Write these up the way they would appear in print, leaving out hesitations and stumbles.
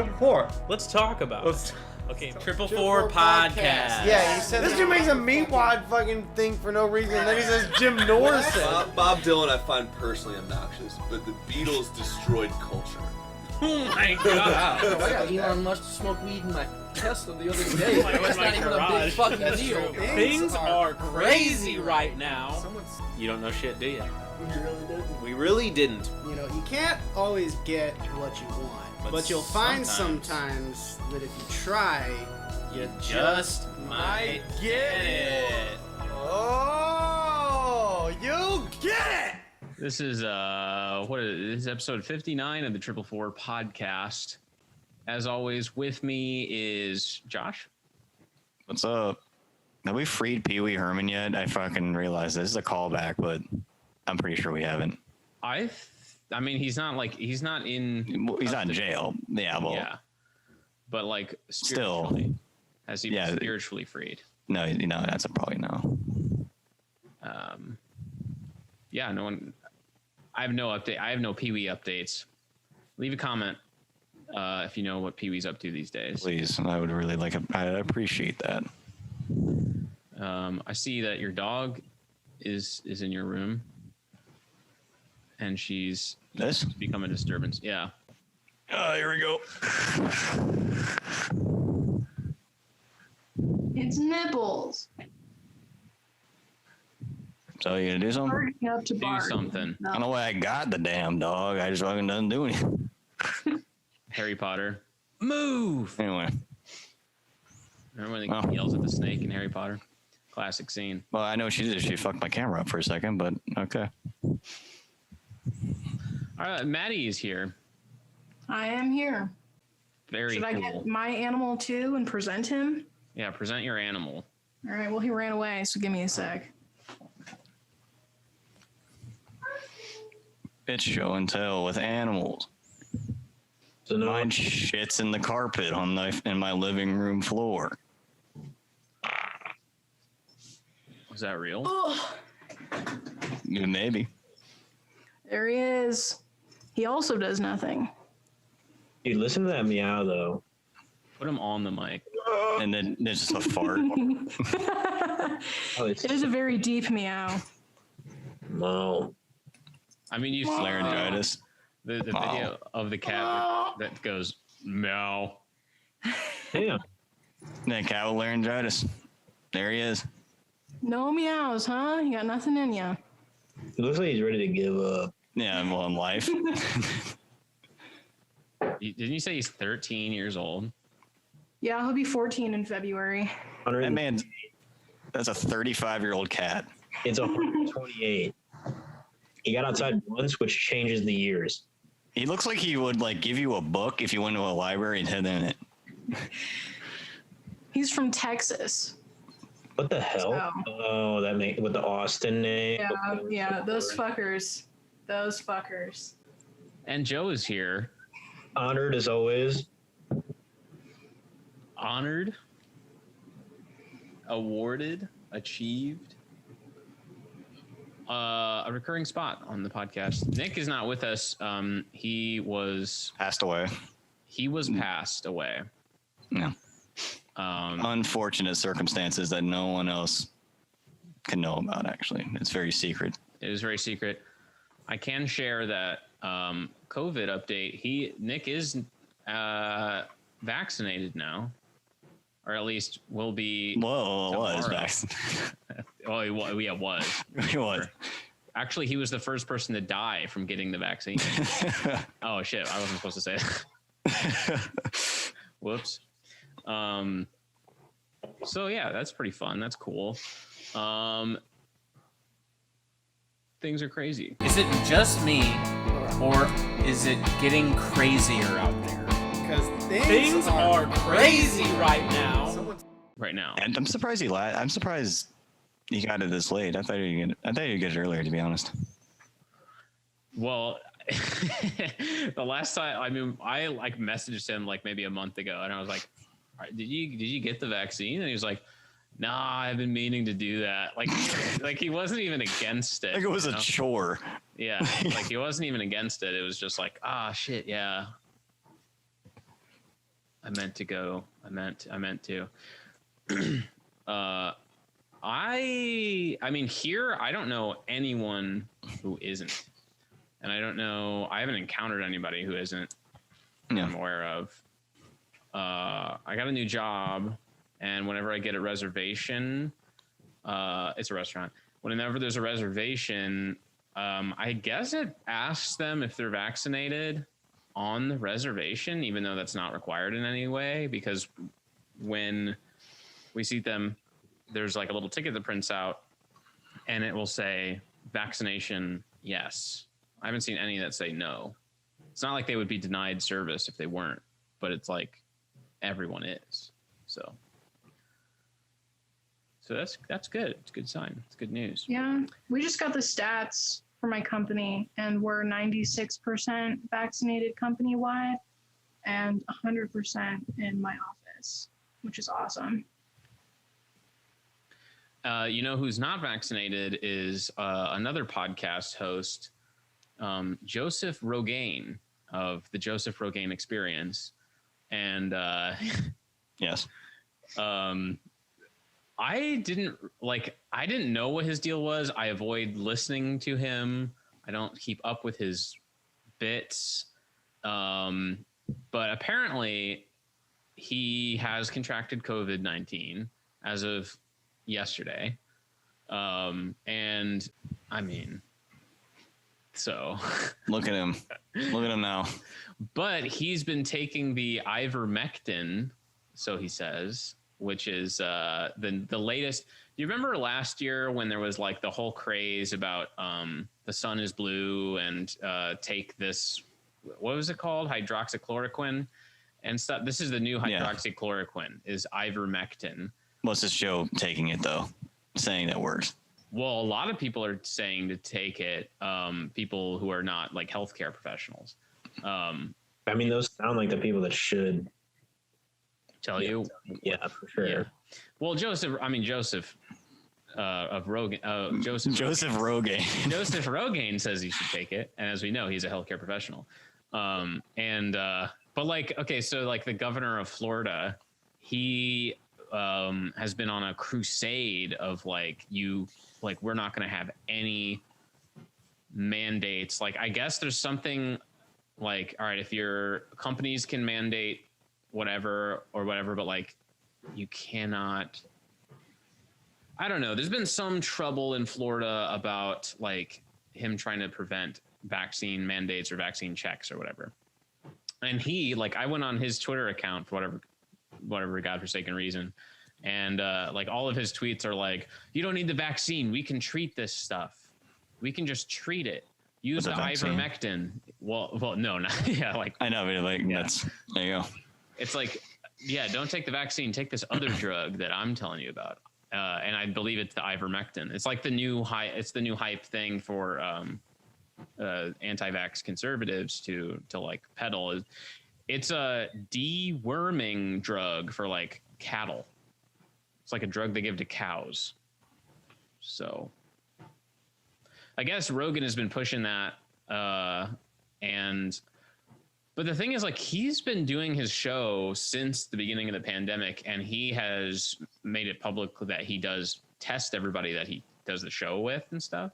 Triplefour. Let's talk about it. Okay, Triplefour podcast. Yeah, he said this dude makes a meatwad fucking thing for no reason, and then he says Jim Norrison. Bob Dylan I find personally obnoxious, but the Beatles destroyed culture. Oh my god. I got Elon Musk to smoke weed in my Tesla the other day. Like That's not even a big fucking That's deal. true. Things are crazy right now. You don't know shit, do you? You really did. We really didn't. You know, you can't always get what you want, but you'll find sometimes that if you try, you just might get it. Oh, you get it! This is this is episode 59 of the Triplefour podcast. As always, with me is Josh. What's up? Have we freed Pee Wee Herman yet? I fucking realized this is a callback, but I'm pretty sure we haven't. I mean, he's not in. Well, he's not in jail. Yeah, well, yeah, but like still, has he been spiritually freed? No, that's a probably no. Yeah, no one. I have no update. I have no Pee Wee updates. Leave a comment if you know what Pee Wee's up to these days. Please, I would really like. I'd appreciate that. I see that your dog is in your room, and she's become a disturbance. Yeah. Here we go. It's Nipples. So you gonna do something? Hurrying up to Do bark. something. I don't know why I got the damn dog. I just fucking doesn't do anything. Harry Potter. Move! Anyway. Remember when he yells at the snake in Harry Potter? Classic scene. Well, I know she did. She fucked my camera up for a second, but okay. All right, Maddie is here. I am here. Very Should cool. I get my animal too and present him? Yeah, present your animal. All right, well, he ran away, so give me a sec. It's show and tell with animals. So no, Mine shits in the carpet in my living room floor. Was that real? Oh, Yeah, maybe. there he is. He also does nothing. dude, listen to that meow though. Put him on the mic. And then there's just a fart. Oh, it's It is a very deep meow. no. I mean, you've seen Laryngitis. the Wow. video of the cat that goes meow. Damn. That cat with laryngitis. There he is. No meows, huh? You got nothing in ya. It looks like he's ready to give up. Yeah, well, in life. Didn't you say he's 13 years old? Yeah, he'll be 14 in February. That man, that's a 35-year-old cat. It's 128. He got outside once, which changes the years. He looks like he would like give you a book if you went to a library and hid in it. He's from Texas. What the hell? So- Oh, that make with the Austin name. Yeah, those fuckers. Those fuckers. And Joe is here. Honored as always. Honored. Awarded. Achieved. A recurring spot on the podcast. Nick is not with us. He was Passed away. passed away. Yeah. Unfortunate circumstances that no one else can know about, actually. It's very secret. It was very secret. I can share that COVID update. Nick is vaccinated now, or at least will be. Well, it was tomorrow. back. Oh, yeah, was. It was. Actually, he was the first person to die from getting the vaccine. Oh shit! I wasn't supposed to say that. Whoops. So yeah, that's pretty fun. That's cool. Things are crazy. Is it just me, or is it getting crazier out there? Because Things are crazy right now. Right now. And I'm surprised I'm surprised he got it this late. I thought he'd get it earlier, to be honest. Well, the last time, I mean, I like messaged him like maybe a month ago, and I was like, "All right, did you get the vaccine?" And he was like, "Nah, I've been meaning to do that." Like, like he wasn't even against it. Like it was you a know? chore. Yeah, like he wasn't even against it. It was just like, ah, shit, yeah. I meant to go. I meant to. I mean, here I don't know anyone who isn't, and I haven't encountered anybody who isn't. Yeah. I'm aware of. I got a new job, and whenever I get a reservation, it's a restaurant. Whenever there's a reservation, I guess it asks them if they're vaccinated on the reservation, even though that's not required in any way, because when we seat them, there's like a little ticket that prints out and it will say vaccination, yes. I haven't seen any that say no. It's not like they would be denied service if they weren't, but it's like everyone is. So that's good. It's a good sign. It's good news. Yeah, we just got the stats for my company, and we're 96% vaccinated company-wide and 100% in my office, which is awesome. You know who's not vaccinated is another podcast host, Joseph Rogaine of the Joseph Rogaine Experience. And Yes. I didn't know what his deal was. I avoid listening to him. I don't keep up with his bits. But apparently he has contracted COVID-19 as of yesterday. And I mean, so Look at him. Look at him now. but he's been taking the ivermectin, so he says, which is the latest. Do you remember last year when there was like the whole craze about the sun is blue and take this, what was it called? Hydroxychloroquine and stuff. This is the new hydroxychloroquine, is ivermectin. What's this Joe taking it though? Saying that works. Well, a lot of people are saying to take it, people who are not like healthcare professionals. I mean, those sound like the people that should Tell you. Yeah, for sure. Yeah. Well, Joseph of Rogan, Joseph Rogaine. Joseph Rogaine says you should take it, and as we know, he's a healthcare professional. But like, okay, so like the governor of Florida, he has been on a crusade of we're not going to have any mandates. Like, I guess there's something like, all right, if your companies can mandate whatever, but like you cannot, I don't know. There's been some trouble in Florida about like him trying to prevent vaccine mandates or vaccine checks or whatever. And he, like, I went on his Twitter account for whatever godforsaken reason. And like all of his tweets are like, you don't need the vaccine. We can treat this stuff. We can just treat it. Use the ivermectin. Well, no, not, yeah. Like, I know, but like, that's, there you go. It's like, yeah, don't take the vaccine. Take this other drug that I'm telling you about. And I believe it's the ivermectin. It's like the new hype thing for anti-vax conservatives to like peddle. It's a deworming drug for like cattle. It's like a drug they give to cows. So I guess Rogan has been pushing that. But the thing is, like, he's been doing his show since the beginning of the pandemic, and he has made it public that he does test everybody that he does the show with and stuff.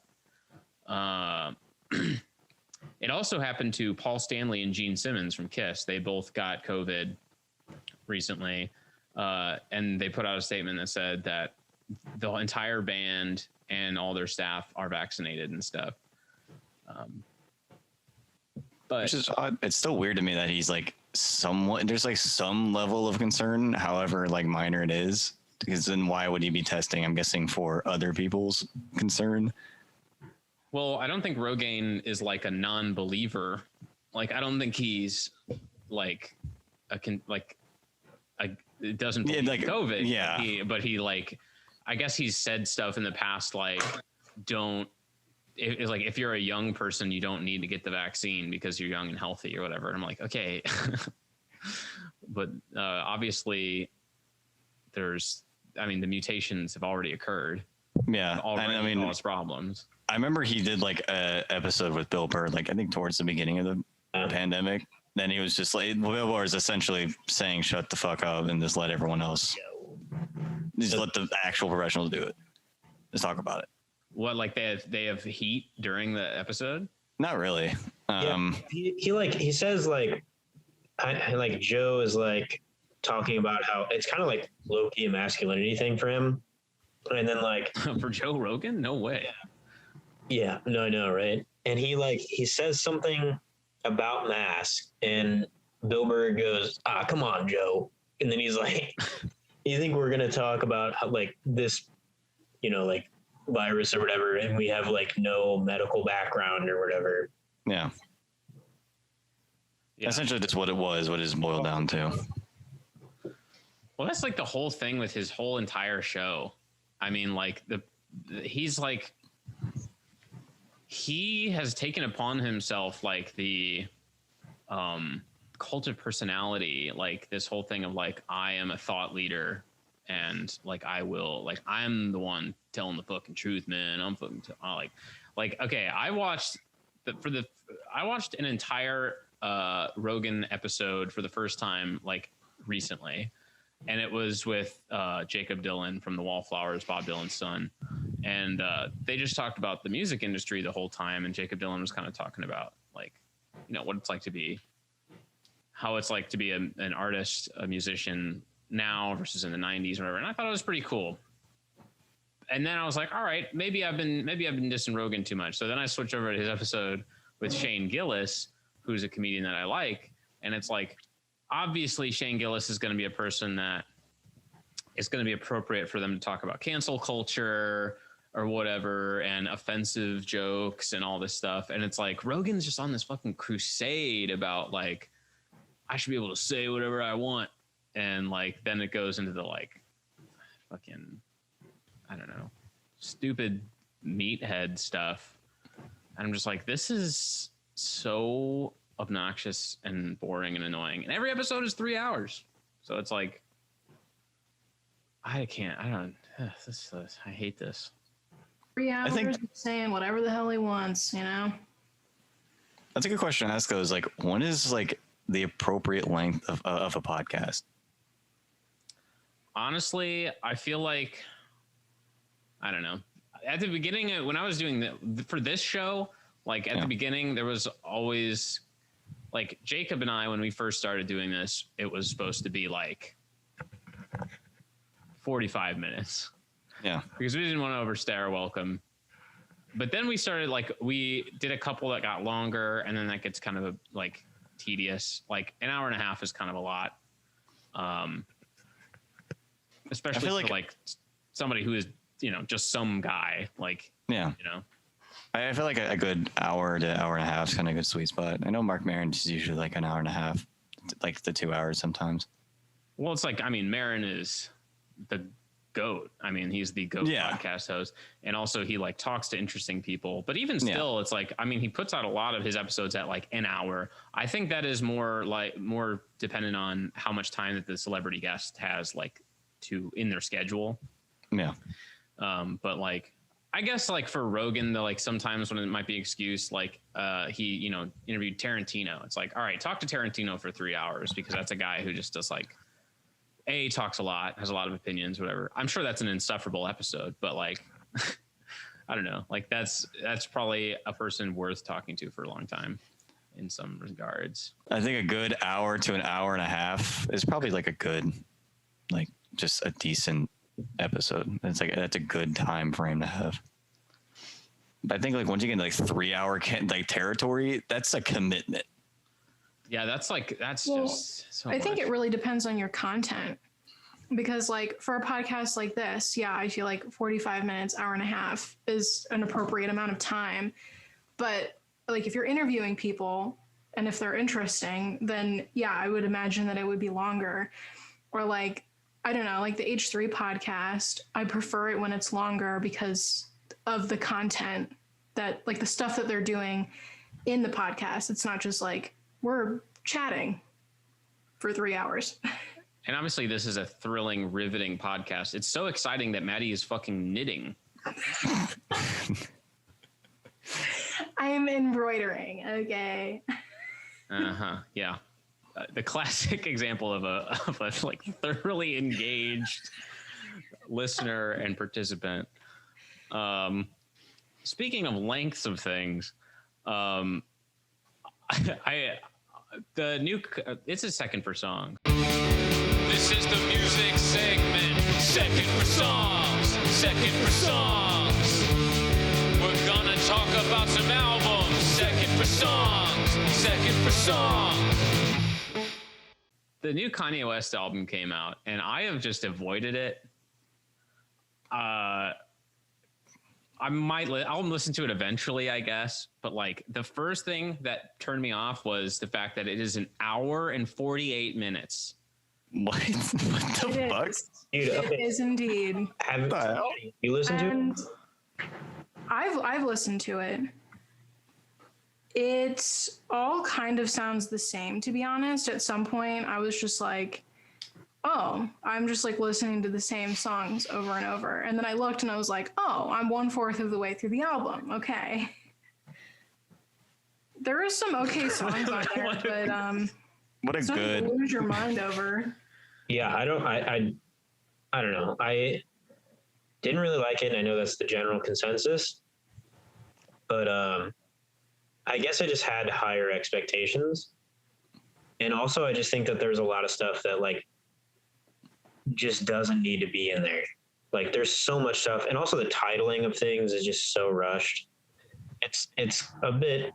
It also happened to Paul Stanley and Gene Simmons from KISS. They both got COVID recently, and they put out a statement that said that the entire band and all their staff are vaccinated and stuff. But Which is odd. It's still weird to me that he's like there's like some level of concern, however like minor it is, because then why would he be testing? I'm guessing for other people's concern. well, I don't think Rogaine is like a non-believer. Like, I don't think he's like it doesn't believe like, COVID. yeah. But he like, I guess he's said stuff in the past like, don't. It's like, if you're a young person, you don't need to get the vaccine because you're young and healthy or whatever. And I'm like, okay. But obviously the mutations have already occurred. Yeah. Already I mean, cause problems. I remember he did like a episode with Bill Burr, like I think towards the beginning of the pandemic. then he was just like, Bill Burr is essentially saying, "Shut the fuck up and just let everyone else, just let the actual professionals do it. Let's talk about it." What, like they have heat during the episode? Not really. He says like, like Joe is like talking about how it's kind of like low-key masculinity thing for him, and then like For Joe Rogan? No way. yeah, no, I know, right? And he says something about mask, and Bill Burr goes, come on, Joe. And then he's like, you think we're going to talk about how, like this, like virus or whatever, and we have like no medical background or whatever. Yeah. Essentially just what it is boiled down to. Well, that's like the whole thing with his whole entire show. I mean, like he has taken upon himself like the cult of personality, like this whole thing of like, I am a thought leader and like I'm the one telling the fucking truth, man. I'm fucking okay. I watched an entire Rogan episode for the first time like recently, and it was with Jacob Dylan from the Wallflowers, Bob Dylan's son. And they just talked about the music industry the whole time. And Jacob Dylan was kind of talking about like, what it's like to be, how it's like to be an artist, a musician now versus in the 90s or whatever. And I thought it was pretty cool. And then I was like, all right, maybe I've been dissing Rogan too much. So then I switched over to his episode with Shane Gillis, who's a comedian that I like. And it's like, obviously Shane Gillis is going to be a person that it's going to be appropriate for them to talk about cancel culture or whatever and offensive jokes and all this stuff. And it's like, Rogan's just on this fucking crusade about like, I should be able to say whatever I want. And like, then it goes into the like fucking, I don't know, stupid meathead stuff. And I'm just like, this is so obnoxious and boring and annoying. And every episode is 3 hours. So it's like, I hate this. 3 hours think- of saying whatever the hell he wants, That's a good question to ask though, is like, when is like the appropriate length of a podcast? Honestly, I feel like, I don't know. At the beginning, when I was doing for this show, like at the beginning, there was always like Jacob and I, when we first started doing this, it was supposed to be like 45 minutes. Yeah. Because we didn't want to overstay our welcome. But then we started we did a couple that got longer, and then that gets kind of like tedious. Like an hour and a half is kind of a lot. Especially for like somebody who is, just some guy, like, yeah. I feel like a good hour to hour and a half is kind of a good sweet spot. I know Mark Maron is usually like an hour and a half, like the 2 hours sometimes. Well, it's like, I mean, Maron is the GOAT. I mean, he's the GOAT podcast host. And also he like talks to interesting people, but even still, it's like, I mean, he puts out a lot of his episodes at like an hour. I think that is more dependent on how much time that the celebrity guest has like in their schedule. Yeah. But like, I guess like for Rogan, like sometimes when it might be excuse, like he, interviewed Tarantino. It's like, all right, talk to Tarantino for 3 hours, because that's a guy who just does like, talks a lot, has a lot of opinions, whatever. I'm sure that's an insufferable episode, but like, I don't know, like that's probably a person worth talking to for a long time in some regards. I think a good hour to an hour and a half is probably like a good, like just a decent episode. It's like, that's a good time frame to have. But I think like once you get into like 3 hour like territory, that's a commitment. Yeah, that's Well, just so I think much. it really depends on your content, because like for a podcast like this, I feel like 45 minutes, hour and a half is an appropriate amount of time. But like if you're interviewing people and if they're interesting, then I would imagine that it would be longer. Or like, I don't know, like the H3 podcast, I prefer it when it's longer because of the content that like the stuff that they're doing in the podcast. It's not just like, we're chatting for 3 hours. And obviously this is a thrilling, riveting podcast. It's so exciting that Maddie is fucking knitting. I am embroidering, okay? Yeah. The classic example of a like thoroughly engaged listener and participant. Speaking of lengths of things, it's a second for song. This is the music segment. Second for songs. Second for songs. We're gonna talk about some albums. Second for songs. Second for songs. The new Kanye West album came out, and I have just avoided it. I'll listen to it eventually, I guess. But like the first thing that turned me off was the fact that it is an hour and 48 minutes. What the fuck? Dude, It is indeed. Have you listened to it? I've listened to it. It all kind of sounds the same, to be honest. At some point, I was just like, oh, I'm just like listening to the same songs over and over. And then I looked and I was like, oh, I'm 1/4 of the way through the album. Okay. There are some okay songs on there, but What a it's nothing good. to lose your mind over. Yeah, I don't know. I didn't really like it, and I know that's the general consensus. But I guess I just had higher expectations. And also I just think that there's a lot of stuff that like just doesn't need to be in there. Like there's so much stuff, and also the titling of things is just so rushed. It's a bit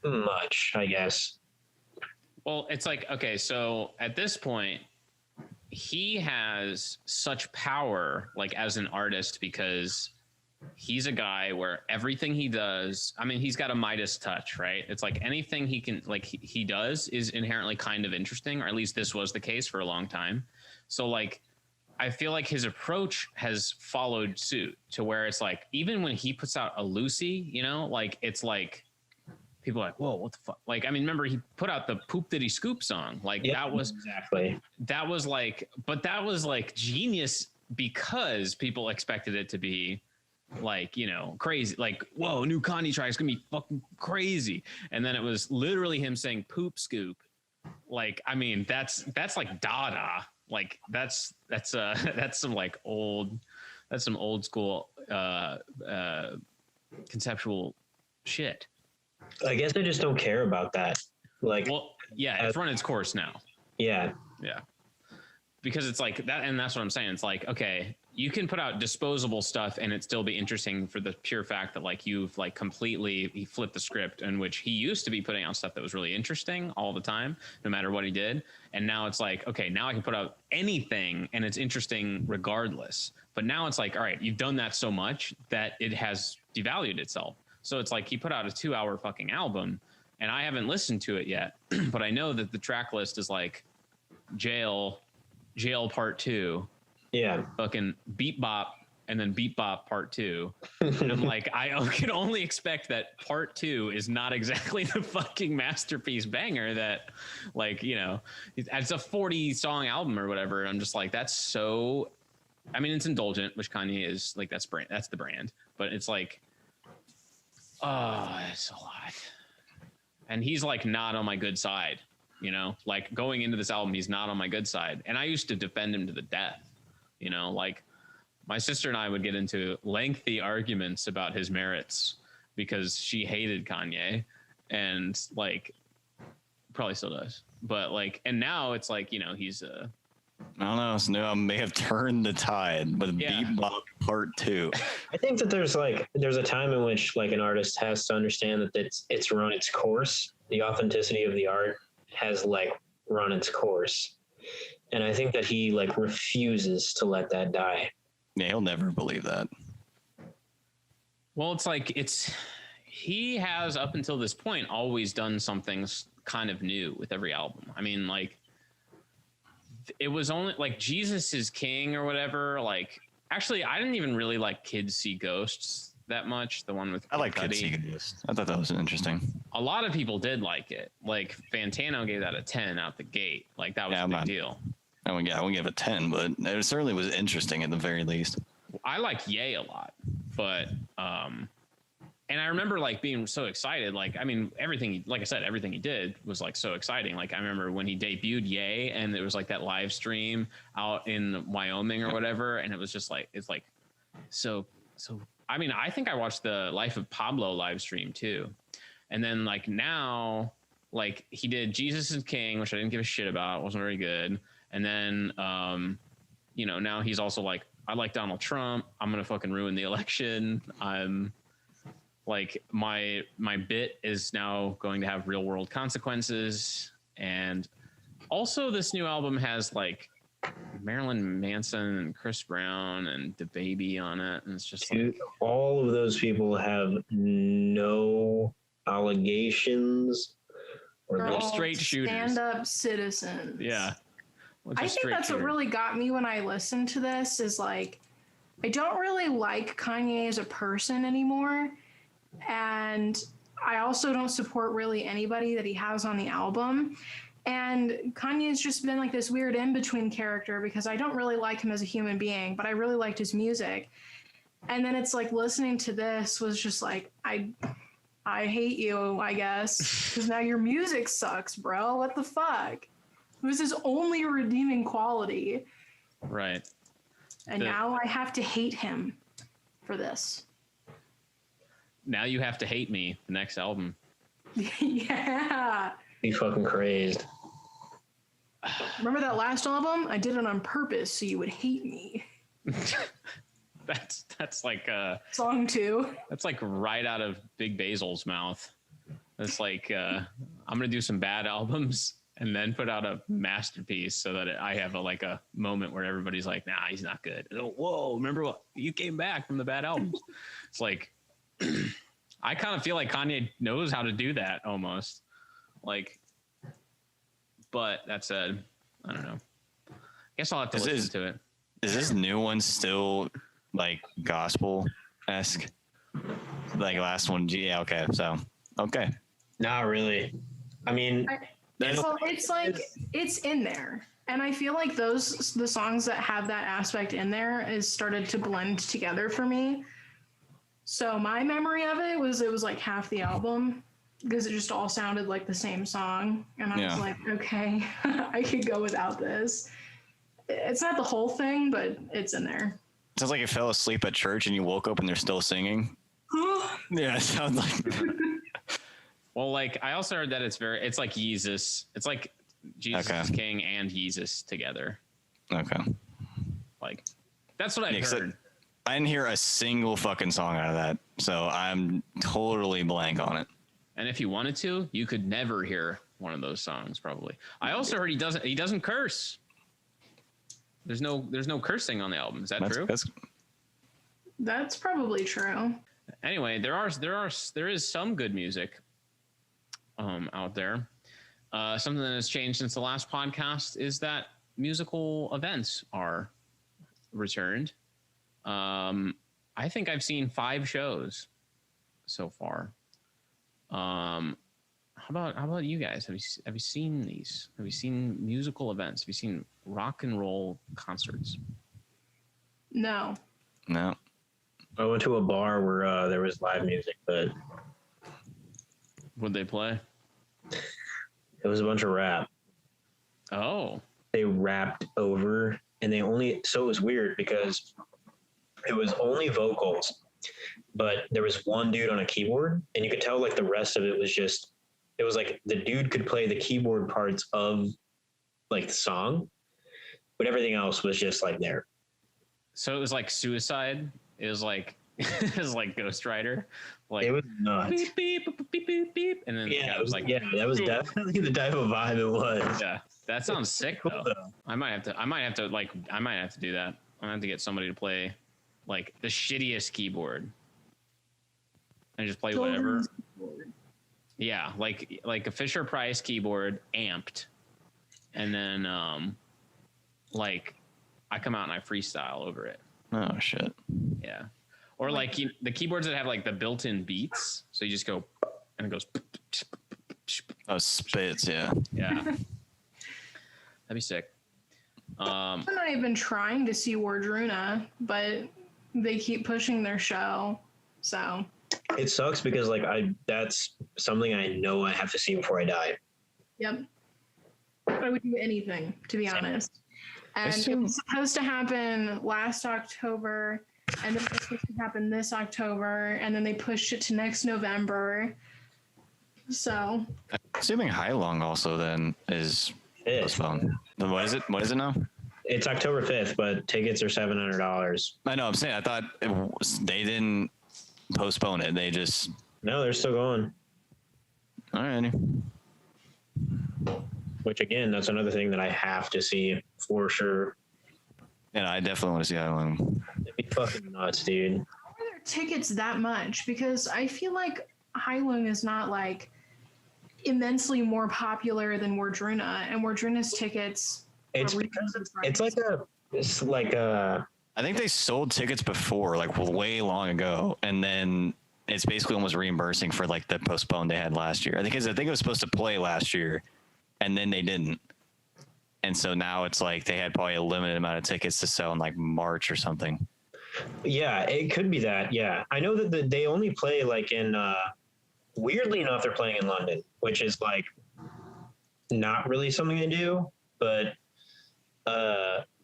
much, I guess. Well, it's like, okay, so at this point, he has such power, like as an artist, because he's a guy where everything he does, I mean, he's got a Midas touch, right? It's like anything he can, like he does is inherently kind of interesting, or at least this was the case for a long time. So like, I feel like his approach has followed suit to where it's like, even when he puts out a Lucy, you know, like it's like, people are like, whoa, what the fuck? Like, I mean, remember he put out the Poop Diddy Scoop song. Like Yep, that was exactly. that was like, but that was like genius because people expected it to be like, you know, crazy. Like, whoa, new Kanye track is gonna be fucking crazy. And then it was literally him saying poop scoop. Like, I mean, that's like Dada. Like that's some like old, that's some old school conceptual shit. I guess I just don't care about that. Like, Well, yeah, it's run its course now. yeah, Yeah. Because it's like that, and that's what I'm saying. It's like, okay, you can put out disposable stuff and it still be interesting for the pure fact that like you've like he flipped the script, in which he used to be putting out stuff that was really interesting all the time, no matter what he did. And now it's like, okay, now I can put out anything and it's interesting regardless. But now it's like, all right, you've done that so much that it has devalued itself. So it's like he put out a 2-hour fucking album and I haven't listened to it yet, but I know that the track list is like Jail Part 2, yeah. fucking Beat Bop, and then Beat Bop Part 2. And I'm like, I can only expect that Part 2 is not exactly the fucking masterpiece banger that, like, you know, it's a 40-song album or whatever. I'm just like, that's so, I mean, it's indulgent, which Kanye is, like, that's the brand. But it's like, oh, it's a lot. And he's like not on my good side, you know, like going into this album, he's not on my good side. And I used to defend him to the death, you know, like my sister and I would get into lengthy arguments about his merits because she hated Kanye and like probably still does. But like, and now it's like, you know, he's I don't know. So I may have turned the tide, but Yeah. Bebop Part 2. I think that there's a time in which like an artist has to understand that it's run its course. The authenticity of the art has like run its course. And I think that he like refuses to let that die. Yeah, he'll never believe that. well, it's like he has up until this point always done something kind of new with every album. I mean, like it was only like Jesus is King or whatever. Like, actually, I didn't even really like Kids See Ghosts that much. The one with I like Kid Kids See Cudi. Ghosts. I thought that was interesting. A lot of people did like it. Like Fantano gave that a 10 out the gate. Like that was Yeah, a big I'm not- deal. I won't give it a 10, but it certainly was interesting at the very least. I like Ye a lot, but and I remember like being so excited. Like, I mean, everything, like I said, everything he did was like so exciting. Like I remember when he debuted Yay, and it was like that live stream out in Wyoming or whatever. And it was just like, it's like, so, I mean, I think I watched the Life of Pablo live stream too. And then like now, like he did Jesus is King, which I didn't give a shit about. It wasn't very good. And then, you know, now he's also like, I like Donald Trump. I'm going to fucking ruin the election. I'm like, my bit is now going to have real world consequences. And also this new album has like Marilyn Manson and Chris Brown and DaBaby on it. And it's just like, all of those people have no allegations. They're no all straight shooters. Stand-up citizens. Yeah. I think that's what really got me when I listened to this is like, I don't really like Kanye as a person anymore. And I also don't support really anybody that he has on the album. And Kanye's just been like this weird in-between character because I don't really like him as a human being, but I really liked his music. And then it's like listening to this was just like, I hate you, I guess, because now your music sucks, bro. What the fuck? It was his only redeeming quality. Right. And now I have to hate him for this. Now you have to hate me, the next album. Yeah. Be fucking crazed. Remember that last album? I did it on purpose so you would hate me. That's like Song 2. that's like right out of Big Basil's mouth. It's like I'm gonna do some bad albums and then put out a masterpiece so that I have a moment where everybody's like, nah, he's not good. Whoa, remember what you came back from the bad albums? It's like I kind of feel like Kanye knows how to do that almost. Like, but that said, I don't know. I guess I'll have to listen to it. Is this new one still like gospel-esque? Like last one? Yeah, okay. So, okay. Not really. I mean, Well, it's like, it's in there. And I feel like the songs that have that aspect in there is started to blend together for me. So my memory of it was like half the album because it just all sounded like the same song. And I was like, okay, I could go without this. It's not the whole thing, but it's in there. Sounds like you fell asleep at church and you woke up and they're still singing. Yeah, it sounds like. Well, like I also heard that it's like Yeezus. It's like Jesus is King and Yeezus together. Okay. Like that's what I've heard. I didn't hear a single fucking song out of that, so I'm totally blank on it. And if you wanted to, you could never hear one of those songs. Probably. I also heard he doesn't curse. There's no cursing on the album. Is that true? That's probably true. Anyway, there is some good music out there. Something that has changed since the last podcast is that musical events are returned. I think I've seen 5 shows so far. How about you guys? Have you seen these? Have you seen musical events? Have you seen rock and roll concerts? No. I went to a bar where there was live music, but What'd they play? it was a bunch of rap. Oh. They rapped over, and so it was weird because it was only vocals, but there was one dude on a keyboard, and you could tell like the rest of it was like the dude could play the keyboard parts of like the song, but everything else was just like there. So it was like Suicide. It was like it was like Ghost Rider. Like it was nuts. Beep, beep, beep, beep, beep, beep. And then it was like that was definitely the type of vibe it was. Yeah. That sounds sick though. I might have to do that. I'm gonna have to get somebody to play like the shittiest keyboard and just play whatever. Yeah, like a Fisher Price keyboard amped, and then like I come out and I freestyle over it. Oh shit. Yeah, or like the keyboards that have like the built-in beats, so you just go and it goes. Oh, spits, yeah. Yeah, that'd be sick. I've been trying to see Wardruna, but they keep pushing their show, so It sucks because like that's something I know I have to see before I die. Yep. I would do anything, to be honest. And it was supposed to happen last October, and then it was supposed to happen this October, and then they pushed it to next November. So. Assuming Hailong also then is postponed. Then what is it? What is it now? It's October 5th, but tickets are $700. I know. I'm saying I thought they didn't postpone it. They just. No, they're still going. Alrighty. Which again, that's another thing that I have to see for sure. Yeah, I definitely want to see Hailong. It'd be fucking nuts, dude. Why are there tickets that much? Because I feel like Hailung is not like immensely more popular than Wardruna, and Wardruna's tickets. It's because it's like a. I think they sold tickets before, like way long ago, and then it's basically almost reimbursing for like the postponed they had last year. I think it was supposed to play last year, and then they didn't, and so now it's like they had probably a limited amount of tickets to sell in like March or something. Yeah, it could be that. Yeah, I know that they only play like in. Weirdly enough, they're playing in London, which is like not really something they do, but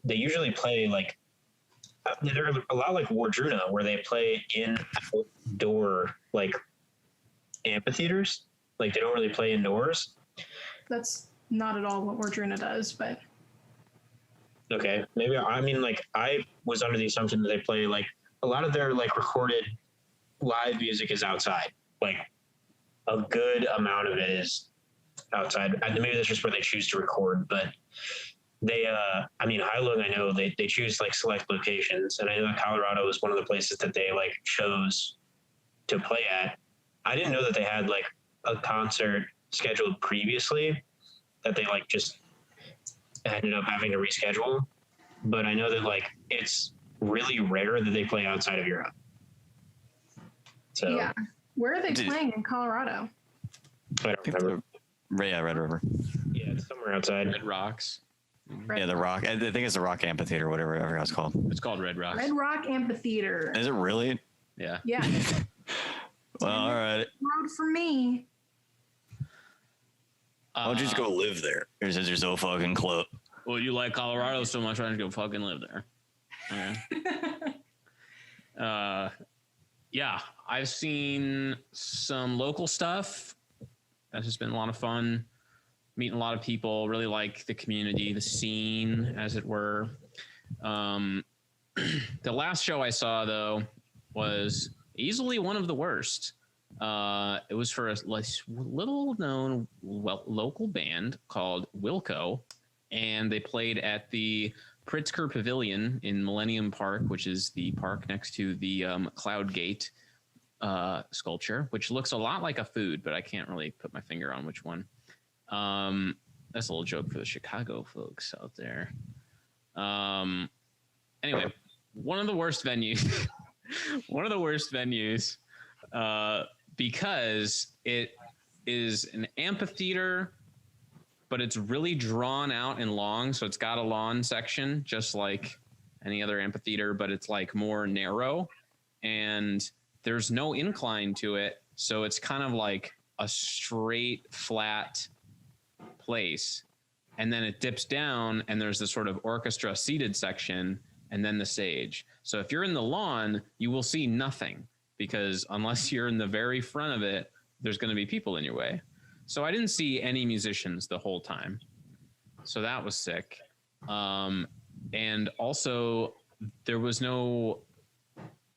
they usually play like they're a lot like Wardruna, where they play in outdoor like amphitheaters. Like they don't really play indoors. That's not at all what Wardruna does, but okay, maybe I mean like I was under the assumption that they play like a lot of their like recorded live music is outside. Like a good amount of it is outside. Maybe that's just where they choose to record, but they I mean Hailung, I know they choose like select locations, and I know that Colorado is one of the places that they like chose to play at. I didn't know that they had like a concert scheduled previously that they like just ended up having to reschedule, but I know that like it's really rare that they play outside of Europe. So yeah. Where are they playing in Colorado? I don't remember. Yeah, Red River. Yeah, it's somewhere outside. Red Rocks. Yeah, the Rock. I think it's the Rock Amphitheater, whatever it's called. It's called Red Rocks. Red Rock Amphitheater. Is it really? Yeah. Yeah. Well, all right. Road for me. Why don't you just go live there? Or since you're so fucking close. Well, you like Colorado so much, why don't you go fucking live there? Okay. Yeah, I've seen some local stuff. That's just been a lot of fun. Meeting a lot of people, really like the community, the scene, as it were. The last show I saw, though, was easily one of the worst. It was for a little-known local band called Wilco, and they played at the Pritzker Pavilion in Millennium Park, which is the park next to the Cloud Gate sculpture, which looks a lot like a food, but I can't really put my finger on which one. That's a little joke for the Chicago folks out there. Anyway, one of the worst venues, because it is an amphitheater, but it's really drawn out and long. So it's got a lawn section, just like any other amphitheater, but it's like more narrow, and there's no incline to it. So it's kind of like a straight, flat place. And then it dips down, and there's this sort of orchestra seated section, and then the stage. So if you're in the lawn, you will see nothing, because unless you're in the very front of it, there's going to be people in your way. So I didn't see any musicians the whole time. So that was sick. And also, there was no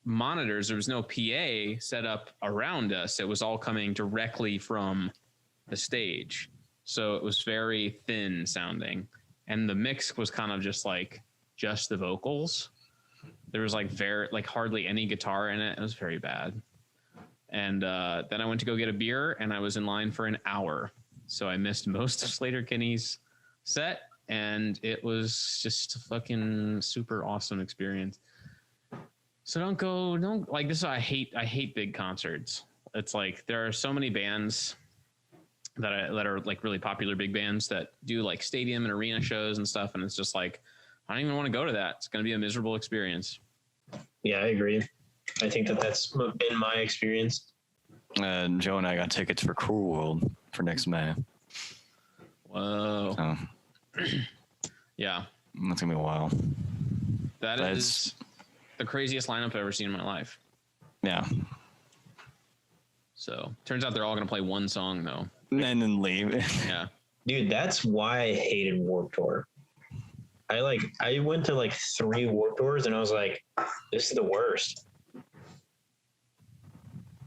monitors. There was no PA set up around us. It was all coming directly from the stage. So it was very thin sounding. And the mix was kind of just the vocals. There was hardly any guitar in it. It was very bad. And then I went to go get a beer, and I was in line for an hour. So I missed most of Slater Kinney's set, and it was just a fucking super awesome experience. So don't like this. I hate big concerts. It's like there are so many bands that are like really popular big bands that do like stadium and arena shows and stuff, and it's just like I don't even want to go to that. It's going to be a miserable experience. Yeah, I agree. I think that's been my experience. Joe and I got tickets for Cool World for next May. Whoa. So Yeah. that's gonna be a while. That's the craziest lineup I've ever seen in my life. Yeah. So turns out they're all gonna play one song though. And then leave. Yeah. Dude, that's why I hated Warped Tour. I went to like 3 Warped Tours and I was like, this is the worst.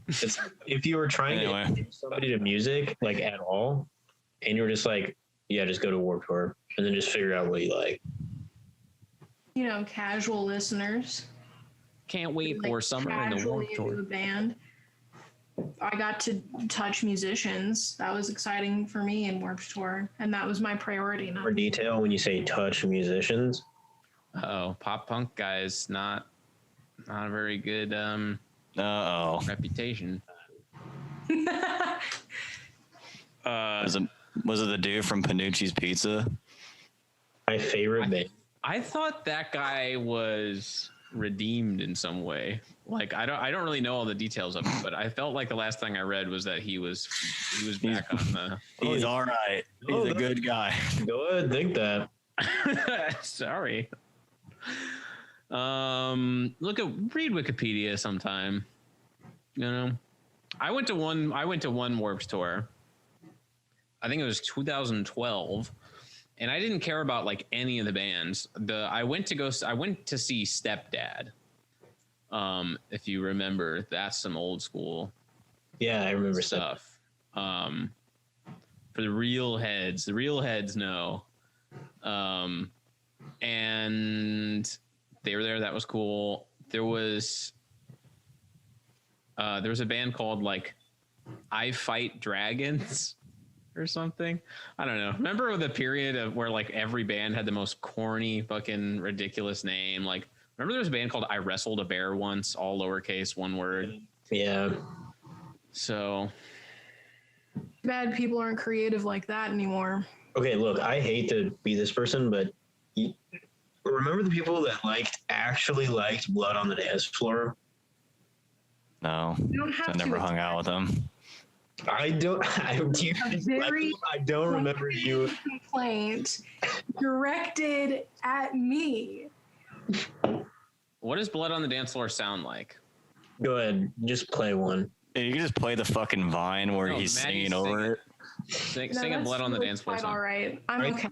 It's, if you were trying to get somebody to music like at all, and you were just like, yeah, just go to Warped Tour and then just figure out what you like. You know, casual listeners. Can't wait for summer and the casually Warped Tour. into a band. I got to touch musicians. That was exciting for me in Warped Tour, and that was my priority. More detail when you say touch musicians. Oh, pop punk guys, not a very good reputation. Was it the dude from Panucci's Pizza? My favorite band. I thought that guy was redeemed in some way. Like I don't really know all the details of it, but I felt like the last thing I read was that he was back on the. He's all right. He's a good guy. Go ahead, think that. Sorry. Read Wikipedia sometime. You know, I went to one Warped Tour. I think it was 2012, and I didn't care about like any of the bands. I went to see Stepdad. If you remember, that's some old school. Yeah, I remember stuff. For the real heads know. And they were there. That was cool. There was a band called like I Fight Dragons or something. I don't know. Remember the period of where like every band had the most corny fucking ridiculous name? Like, remember there was a band called I Wrestled a Bear Once, all lowercase, one word. Yeah. So bad people aren't creative like that anymore. Okay, look, I hate to be this person, but remember the people that actually liked Blood on the Dance Floor? No, I never hung out with them. I don't remember you. Complaint directed at me. what does Blood on the Dance Floor sound like? Go ahead, just play one. Yeah, you can just play the fucking Vine where he's singing over it. Sing a Blood on the Dance Floor song. All right, I'm okay.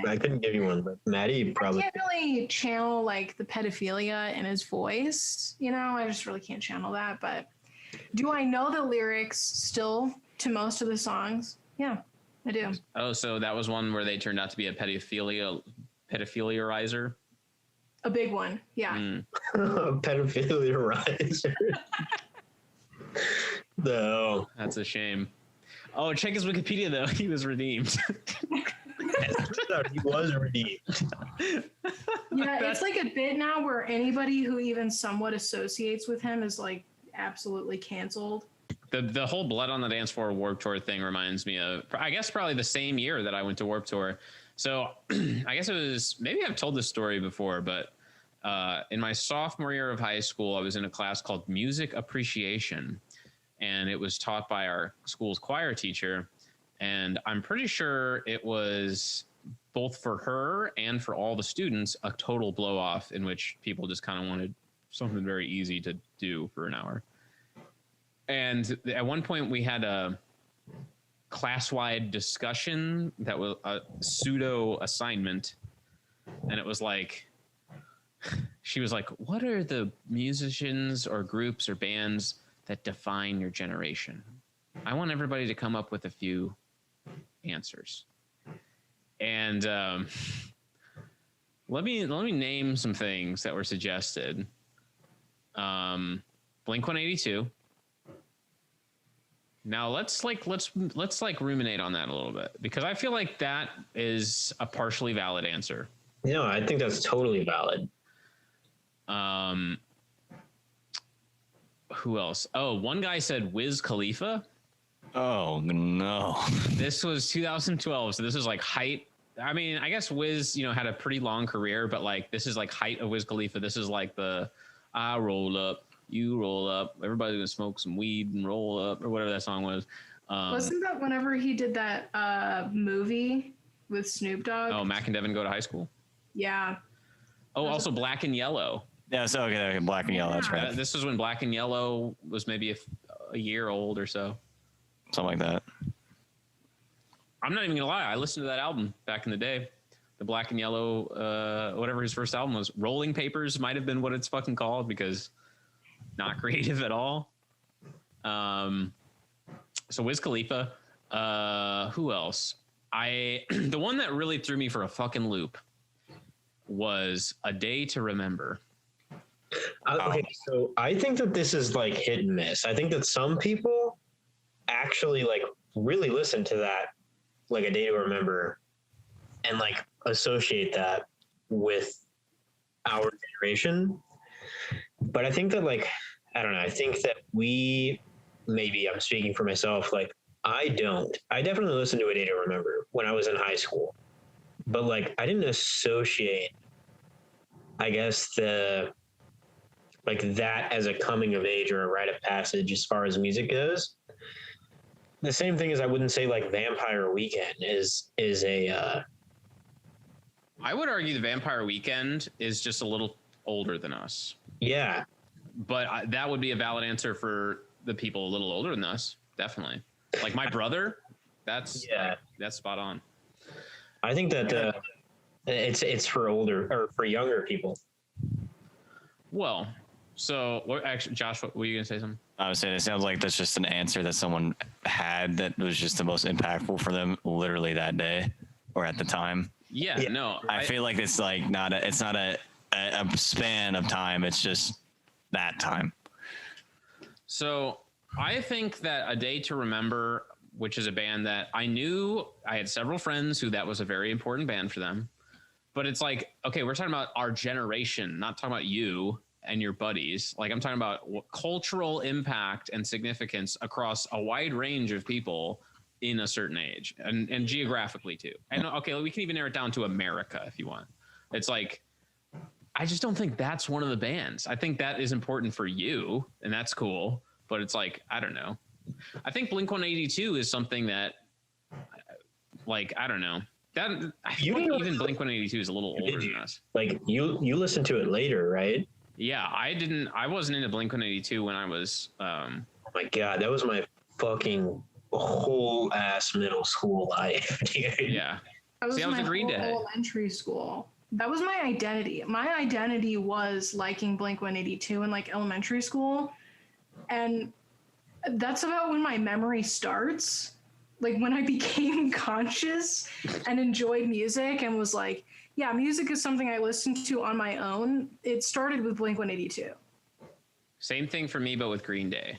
I couldn't give you one, but Maddie probably. I can't really channel like the pedophilia in his voice. You know, I just really can't channel that. But do I know the lyrics still to most of the songs? Yeah, I do. Oh, so that was one where they turned out to be a pedophiliarizer? A big one, yeah. Pedophiliarizer. No. That's a shame. Oh, check his Wikipedia though. He was redeemed. He was redeemed. Yeah, it's like a bit now where anybody who even somewhat associates with him is like absolutely canceled. The whole Blood on the Dance Floor Warped Tour thing reminds me of, I guess, probably the same year that I went to Warped Tour. So I guess it was, maybe I've told this story before, but in my sophomore year of high school, I was in a class called Music Appreciation, and it was taught by our school's choir teacher. And I'm pretty sure it was both for her and for all the students a total blow off in which people just kind of wanted something very easy to do for an hour. And at one point we had a class-wide discussion that was a pseudo assignment. And it was like, she was like, what are the musicians or groups or bands that define your generation? I want everybody to come up with a few answers. And let me name some things that were suggested. Blink-182. Now let's ruminate on that a little bit, because I feel like that is a partially valid answer. No, I think that's totally valid. Who else? Oh, one guy said Wiz Khalifa. Oh no. This was 2012, so this is like height. I mean, I guess Wiz, had a pretty long career, but like this is like height of Wiz Khalifa. This is like the I roll up, You roll up. Everybody's gonna smoke some weed and roll up, or whatever that song was. Wasn't that whenever he did that movie with Snoop Dogg? Oh, Mac and Devin go to high school. Yeah. Oh, also Black and Yellow. Yeah, so okay, Black and Yellow. That's right. This was when Black and Yellow was maybe a year old or so. Something like that. I'm not even gonna lie. I listened to that album back in the day. The Black and Yellow, whatever his first album was. Rolling Papers might have been what it's fucking called, because not creative at all. So Wiz Khalifa. Who else? The one that really threw me for a fucking loop was A Day to Remember. Okay, so I think that this is like hit and miss. I think that some people actually like really listen to that, like A Day to Remember, and like associate that with our generation. But I think that like, I don't know, I think that maybe I'm speaking for myself, like I definitely listened to A Day to Remember when I was in high school, but like I didn't associate, I guess, that as a coming of age or a rite of passage as far as music goes. The same thing as I wouldn't say like Vampire Weekend is a I would argue the Vampire Weekend is just a little older than us. Yeah. But that would be a valid answer for the people a little older than us. Definitely. Like my brother, that's spot on. I think that it's for older or for younger people. Well, so actually, Josh, what were you going to say something? I was saying it sounds like that's just an answer that someone had that was just the most impactful for them literally that day or at the time. Yeah. No. I feel like it's like it's not a span of time. It's just that time. So I think that A Day to Remember, which is a band that I had several friends who that was a very important band for them. But it's like, okay, we're talking about our generation, not talking about you and your buddies. Like I'm talking about cultural impact and significance across a wide range of people in a certain age and geographically too. And okay, we can even narrow it down to America if you want. It's like, I just don't think that's one of the bands. I think that is important for you and that's cool. But it's like, I don't know. I think Blink-182 is something that, like, I don't know. That I feel like even Blink-182 is a little older than us. Like you listened to it later, right? Yeah, I wasn't into Blink-182 when I was. Oh my god, that was my fucking whole ass middle school life, dude. Yeah. That was See, I was my a Green whole Day. elementary school. That was my identity. My identity was liking Blink-182 in like elementary school. And that's about when my memory starts. Like when I became conscious and enjoyed music and was like, yeah, music is something I listened to on my own. It started with Blink-182. Same thing for me, but with Green Day.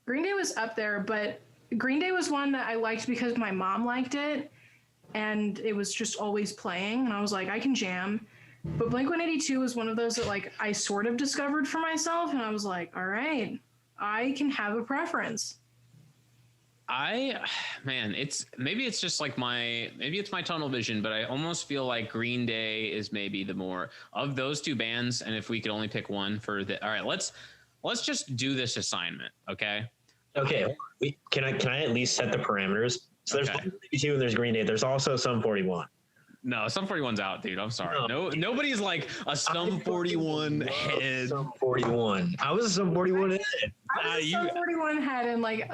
Green Day was up there, but Green Day was one that I liked because my mom liked it and it was just always playing. And I was like, I can jam. But Blink-182 was one of those that like I sort of discovered for myself. And I was like, all right, I can have a preference. It's just like maybe it's my tunnel vision, but I almost feel like Green Day is maybe the more of those two bands. And if we could only pick one all right, let's just do this assignment. Okay. Okay. Can I at least set the parameters? So there's Blink-182 and there's Green Day. There's also Sum 41. No, Sum 41's out, dude. I'm sorry. No, nobody's like a Sum 41 head. Sum 41. I was a Sum 41 head. I was a Sum 41 head in like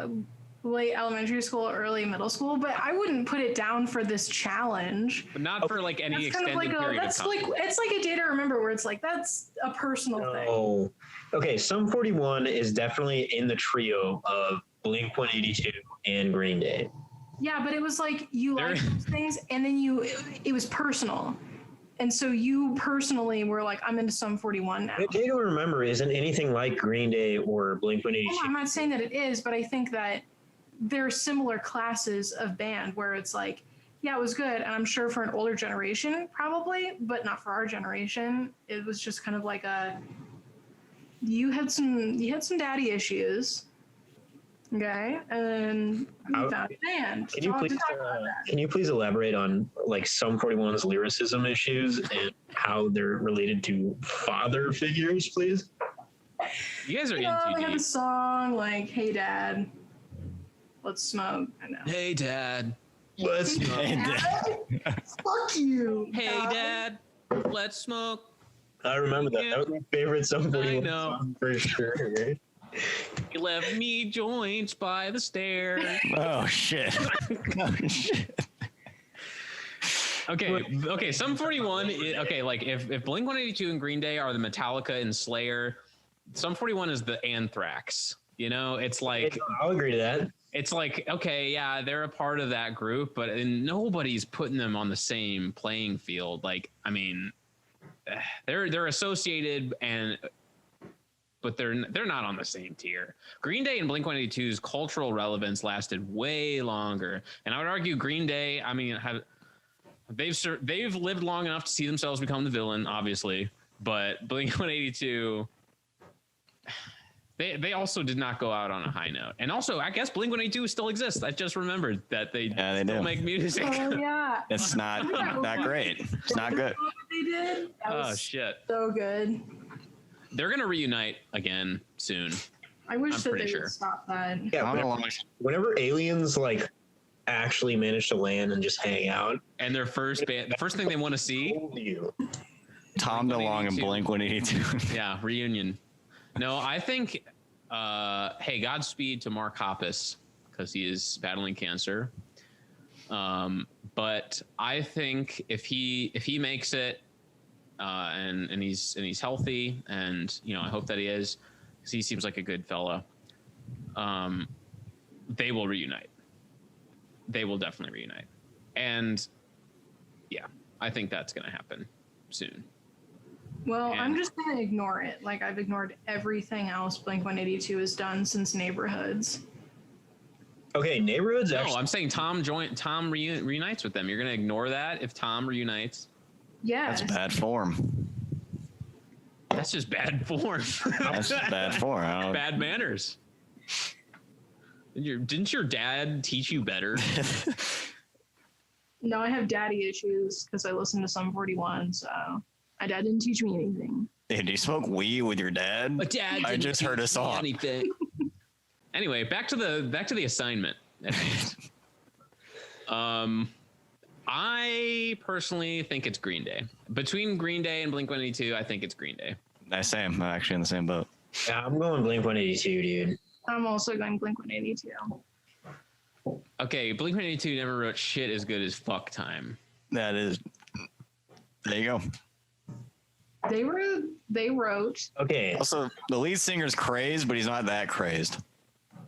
late elementary school, early middle school, but I wouldn't put it down for this challenge. But not for like any extended period of time. It's like A Day to Remember where it's like that's a personal thing. Oh, okay. Sum 41 is definitely in the trio of Blink-182 and Green Day. Yeah, but it was like you liked those things, and then it was personal, and so you personally were like, I'm into Sum 41 now. A Day to Remember isn't anything like Green Day or Blink-182. I'm not saying that it is, but I think that there are similar classes of band where it's like, yeah, it was good, and I'm sure for an older generation probably, but not for our generation. It was just kind of like you had some daddy issues. Okay, and you found a band. Can you please elaborate on like Sum 41's lyricism issues and how they're related to father figures, please? You guys are They in too have a deep. song like "Hey Dad, let's smoke." I know. Hey, Dad. Let's Fuck you. Hey, Dad. Let's smoke. I remember that. That was my favorite Sum 41 know. song for sure. Right? You left me joints by the stairs. Oh shit. Oh shit. Okay. Sum 41. Okay, like if Blink 182 and Green Day are the Metallica and Slayer, Sum 41 is the Anthrax. You know, it's like I'll agree to that. it's like okay, yeah, they're a part of that group, but nobody's putting them on the same playing field. Like, I mean, they're associated but they're not on the same tier. Green Day and Blink-182's cultural relevance lasted way longer, and I would argue Green Day, I mean, they've lived long enough to see themselves become the villain, obviously, but Blink-182, they also did not go out on a high note. And also, I guess Blink-182 still exists. I just remembered that they still make music. Oh yeah. It's not great. It's not good. They did. That Oh was shit. so good. They're gonna reunite again soon. I wish I'm that pretty they sure. would stop that. Yeah, I don't know. whenever aliens like actually manage to land and just hang out. And their first band, the first thing they want to see, You. Tom DeLonge and Blink 182. yeah, reunion. No, I think, hey, Godspeed to Mark Hoppus because he is battling cancer. But I think if he makes it, and he's healthy, and you know, I hope that he is, because he seems like a good fella. They will reunite. They will definitely reunite, and yeah, I think that's gonna happen soon. Well, And- I'm just gonna ignore it. Like I've ignored everything else Blink-182 has done since Neighborhoods. Okay, neighborhoods No, actually. I'm saying Tom reunites with them. You're gonna ignore that if Tom reunites. Yes. That's bad form. That's just bad form. That's just bad form. I don't- Bad manners. Didn't your dad teach you better? No, I have daddy issues because I listen to Sum 41, so my dad didn't teach me anything. Did you smoke weed with your dad? But dad, I didn't just heard a teach me song. anything. Anyway, back to the assignment. I personally think it's Green Day. Between Green Day and Blink-182, I think it's Green Day. Same. I'm actually in the same boat. Yeah, I'm going Blink-182, dude. I'm also going Blink-182. Okay, Blink-182 never wrote shit as good as Fuck Time. That is. There you go. They wrote. Okay, Also, the lead singer's crazed, but he's not that crazed.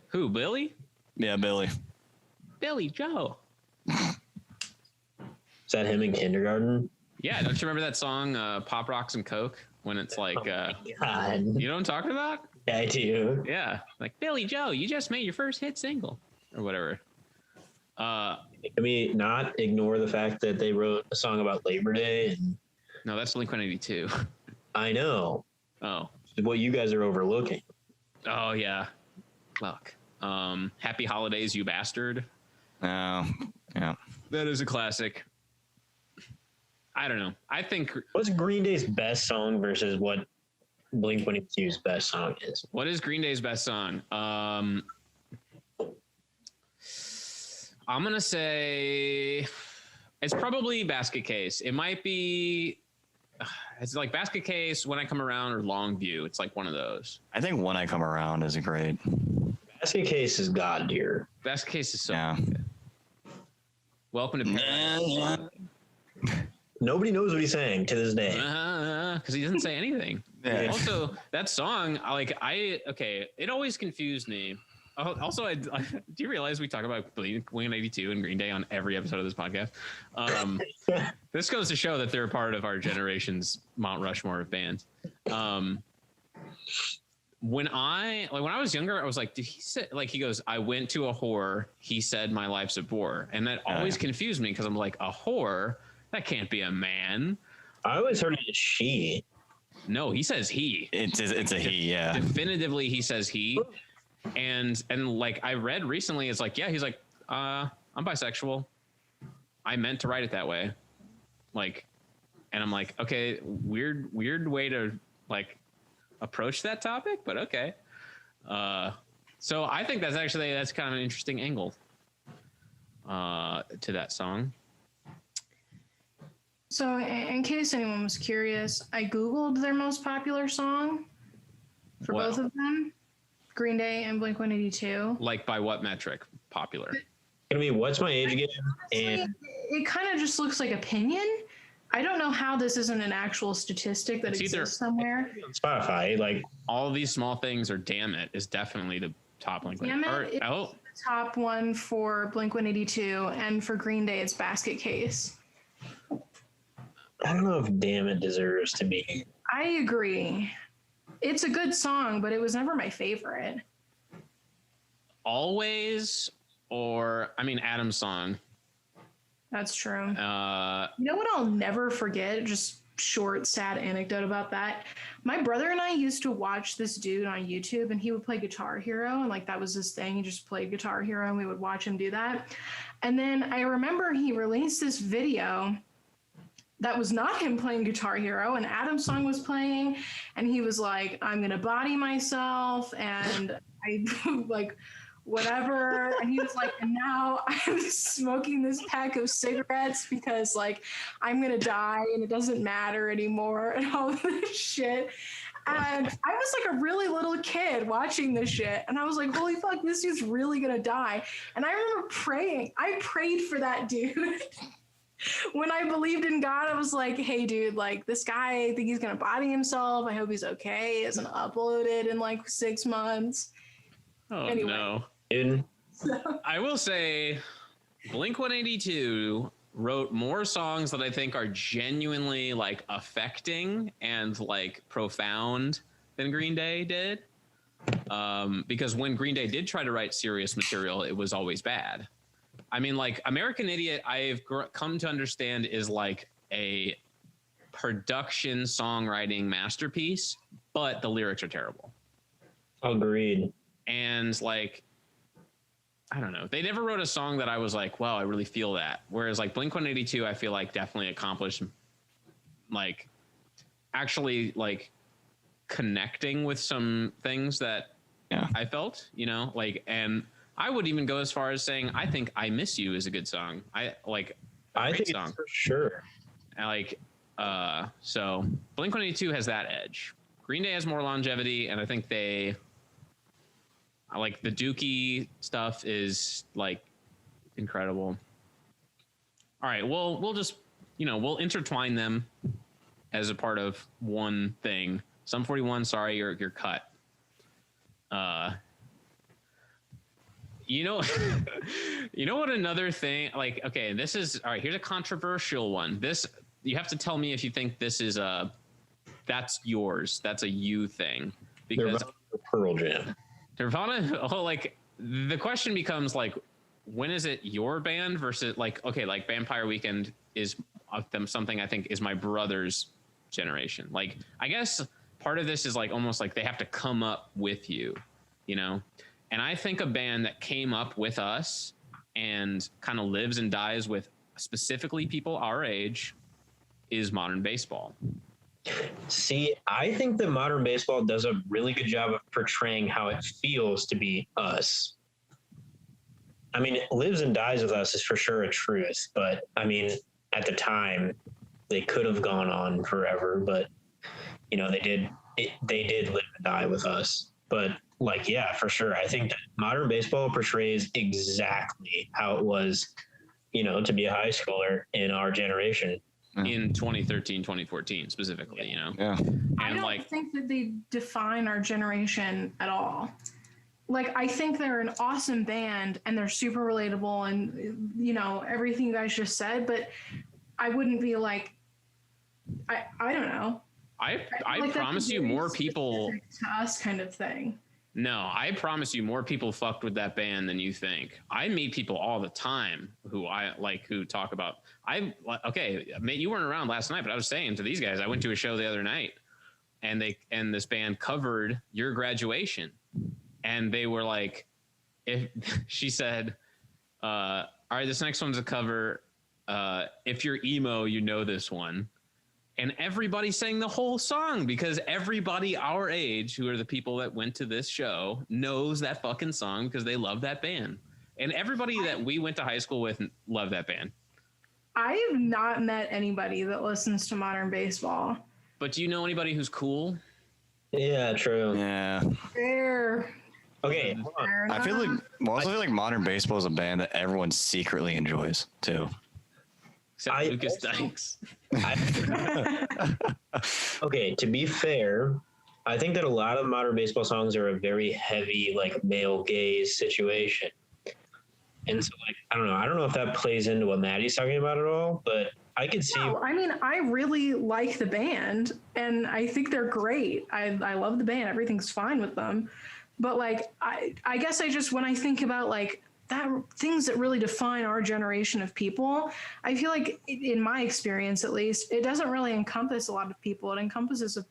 Who, Billy? Yeah, Billy. Billy Joe. is that him in kindergarten? Yeah, don't you remember that song, Pop Rocks and Coke? When it's like, God, you know what I'm talking about? I do. Yeah, like Billy Joe, you just made your first hit single or whatever. Can we not ignore the fact that they wrote a song about Labor Day? And No, that's Blink-182. I know Oh, what you guys are overlooking. oh yeah. Look, Happy Holidays, you bastard. Oh, yeah. That is a classic. I don't know. I think What's Green Day's best song versus what Blink-182's best song is? what is Green Day's best song? I'm gonna say it's probably Basket Case. It might be. It's like Basket Case, When I Come Around, or Long View. It's like one of those. I think When I Come Around is a great. Basket Case is God tier. Basket Case is so Yeah. good. Welcome to Paradise. Nobody knows what he's saying to this day. Because he doesn't say anything. Yeah. Also, that song, it always confused me. Also, do you realize we talk about Blink-182 and Green Day on every episode of this podcast? This goes to show that they're a part of our generation's Mount Rushmore of bands. When I was younger, I was like, did he say, like, he goes, I went to a whore. He said, my life's a bore. And that always confused me because I'm like, a whore? That can't be a man. I always heard it as she. No, he says he. It's a he, yeah. Definitively, he says he. And like I read recently, it's like, yeah, he's like, I'm bisexual. I meant to write it that way. Like, and I'm like, okay, weird way to like approach that topic, but okay. So I think that's kind of an interesting angle to that song. So, in case anyone was curious, I Googled their most popular song for Wow. both of them, Green Day and Blink-182. Like by what metric? Popular. Gonna be What's My Age Again? Honestly, And it kind of just looks like opinion. I don't know how this isn't an actual statistic that It's either- exists somewhere. Spotify, like All these small things, or Damn It is definitely the top link. Damn It Or, is oh, the top one for Blink-182, and for Green Day, it's Basket Case. I don't know if Damn It deserves to be. I agree. It's a good song, but it was never my favorite. Always, or I mean, Adam's song. That's true. Uh, You know what I'll never forget? Just short, sad anecdote about that. My brother and I used to watch this dude on YouTube, and he would play Guitar Hero, and like that was his thing. He just played Guitar Hero, and we would watch him do that. And then I remember he released this video that was not him playing Guitar Hero, and Adam's song was playing, and he was like, "I'm gonna body myself," and I like whatever. And he was like, "And now I'm smoking this pack of cigarettes because like I'm gonna die and it doesn't matter anymore," and all this shit. And I was like a really little kid watching this shit, and I was like, "Holy fuck, this dude's really gonna die." And I remember praying. I prayed for that dude. When I believed in God, I was like, "Hey, dude, like this guy, I think he's gonna body himself. I hope he's okay. He hasn't uploaded in like 6 months." oh Anyway. no. Dude, I will say Blink-182 wrote more songs that I think are genuinely like affecting and like profound than Green Day did. Because when Green Day did try to write serious material, it was always bad. I mean, like American Idiot, I've come to understand is like a production songwriting masterpiece, but the lyrics are terrible. agreed. And like, I don't know, they never wrote a song that I was like, wow, I really feel that. Whereas like Blink-182, I feel like definitely accomplished like actually like connecting with some things that I felt, you know, like, and I would even go as far as saying, I think I Miss You is a good song. I think song. it's for sure. Like, so Blink-182 has that edge. Green Day has more longevity, and I think I like the Dookie stuff is like incredible. All right, well, we'll just, you know, we'll intertwine them as a part of one thing. Sum 41, sorry, you're cut. You know, you know what? Another thing, like, okay, this is all right. Here's a controversial one. This, you have to tell me if you think this is that's yours. That's a you thing, because Pearl Jam. Nirvana. Oh, like the question becomes like, when is it your band versus like, okay, like Vampire Weekend is something I think is my brother's generation. Like, I guess part of this is like almost like they have to come up with you, you know. And I think a band that came up with us and kind of lives and dies with specifically people our age is Modern Baseball. See, I think that Modern Baseball does a really good job of portraying how it feels to be us. I mean, it lives and dies with us is for sure a truth, but I mean, at the time, they could have gone on forever, but you know, they did live and die with us. But like, yeah, for sure. I think that Modern Baseball portrays exactly how it was, you know, to be a high schooler in our generation. In 2013, 2014 specifically, you know? Yeah. I And don't like, think that they define our generation at all. Like, I think they're an awesome band and they're super relatable and, you know, everything you guys just said, but I wouldn't be like, I don't know. I feel like that's promise a you very more people. specific to us kind of thing. No, I promise you more people fucked with that band than you think. I meet people all the time who talk about, okay, mate, you weren't around last night, but I was saying to these guys, I went to a show the other night and this band covered Your Graduation. And they were like, she said, all right, this next one's a cover. If you're emo, you know this one. And everybody sang the whole song because everybody our age, who are the people that went to this show, knows that fucking song because they love that band. And everybody that we went to high school with loved that band. I have not met anybody that listens to modern baseball. But do you know anybody who's cool? Yeah, true. Yeah. Fair. Okay, hold on. Fair I feel enough. I feel like modern baseball is a band that everyone secretly enjoys too. Except I Lucas also- Dykes. Okay, to be fair, I think that a lot of modern baseball songs are a very heavy, like, male gaze situation. And so, like, I don't know if that plays into what Maddie's talking about at all, but I could see. No, I mean, I really like the band and I think they're great. I love the band. Everything's fine with them. But like, I guess I just, when I think about like that, things that really define our generation of people, I feel like in my experience, at least, it doesn't really encompass a lot of people. It encompasses a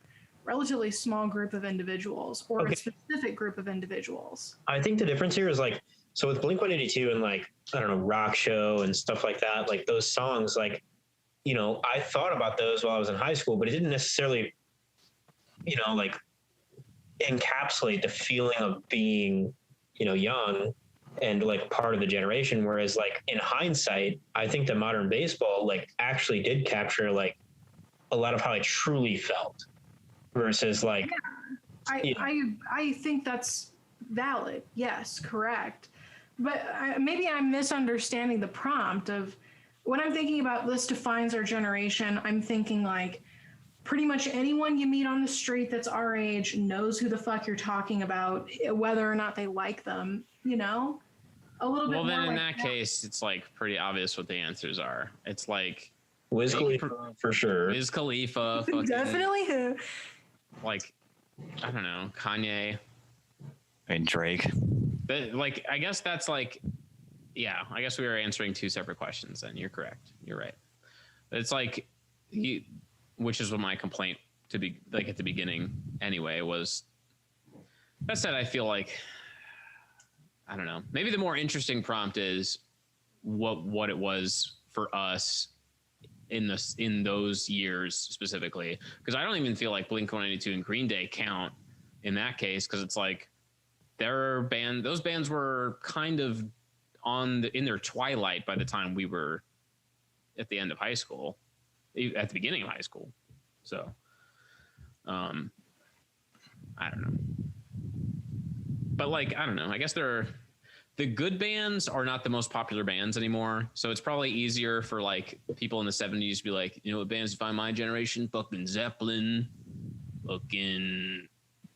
relatively small group of individuals or Okay. a specific group of individuals. I think the difference here is like, so with Blink-182 and like, I don't know, Rock Show and stuff like that, like those songs, like, you know, I thought about those while I was in high school, but it didn't necessarily, you know, like encapsulate the feeling of being, you know, young and like part of the generation. Whereas like in hindsight, I think that modern baseball like actually did capture like a lot of how I truly felt versus like, I think that's valid. Yes, correct. But maybe I'm misunderstanding the prompt of when I'm thinking about this defines our generation. I'm thinking like pretty much anyone you meet on the street that's our age knows who the fuck you're talking about, whether or not they like them, you know? A little bit Well, then more in like that case, it's like pretty obvious what the answers are. It's like Wiz Khalifa for sure. Wiz Khalifa, fucking, Definitely who. like, I don't know, Kanye. And Drake. But like, I guess that's like, yeah, I guess we were answering two separate questions then. You're correct. You're right. But it's like, which is what my complaint to be like at the beginning anyway was. That said, I feel like, I don't know, maybe the more interesting prompt is what it was for us in those years specifically, because I don't even feel like Blink-182 and Green Day count in that case, because it's like those bands were kind of in their twilight by the time we were at the end of high school, at the beginning of high school. So, I don't know. But like, I don't know. I guess the good bands are not the most popular bands anymore. So it's probably easier for like people in the 70s to be like, you know what bands define my generation? Fucking Zeppelin, fucking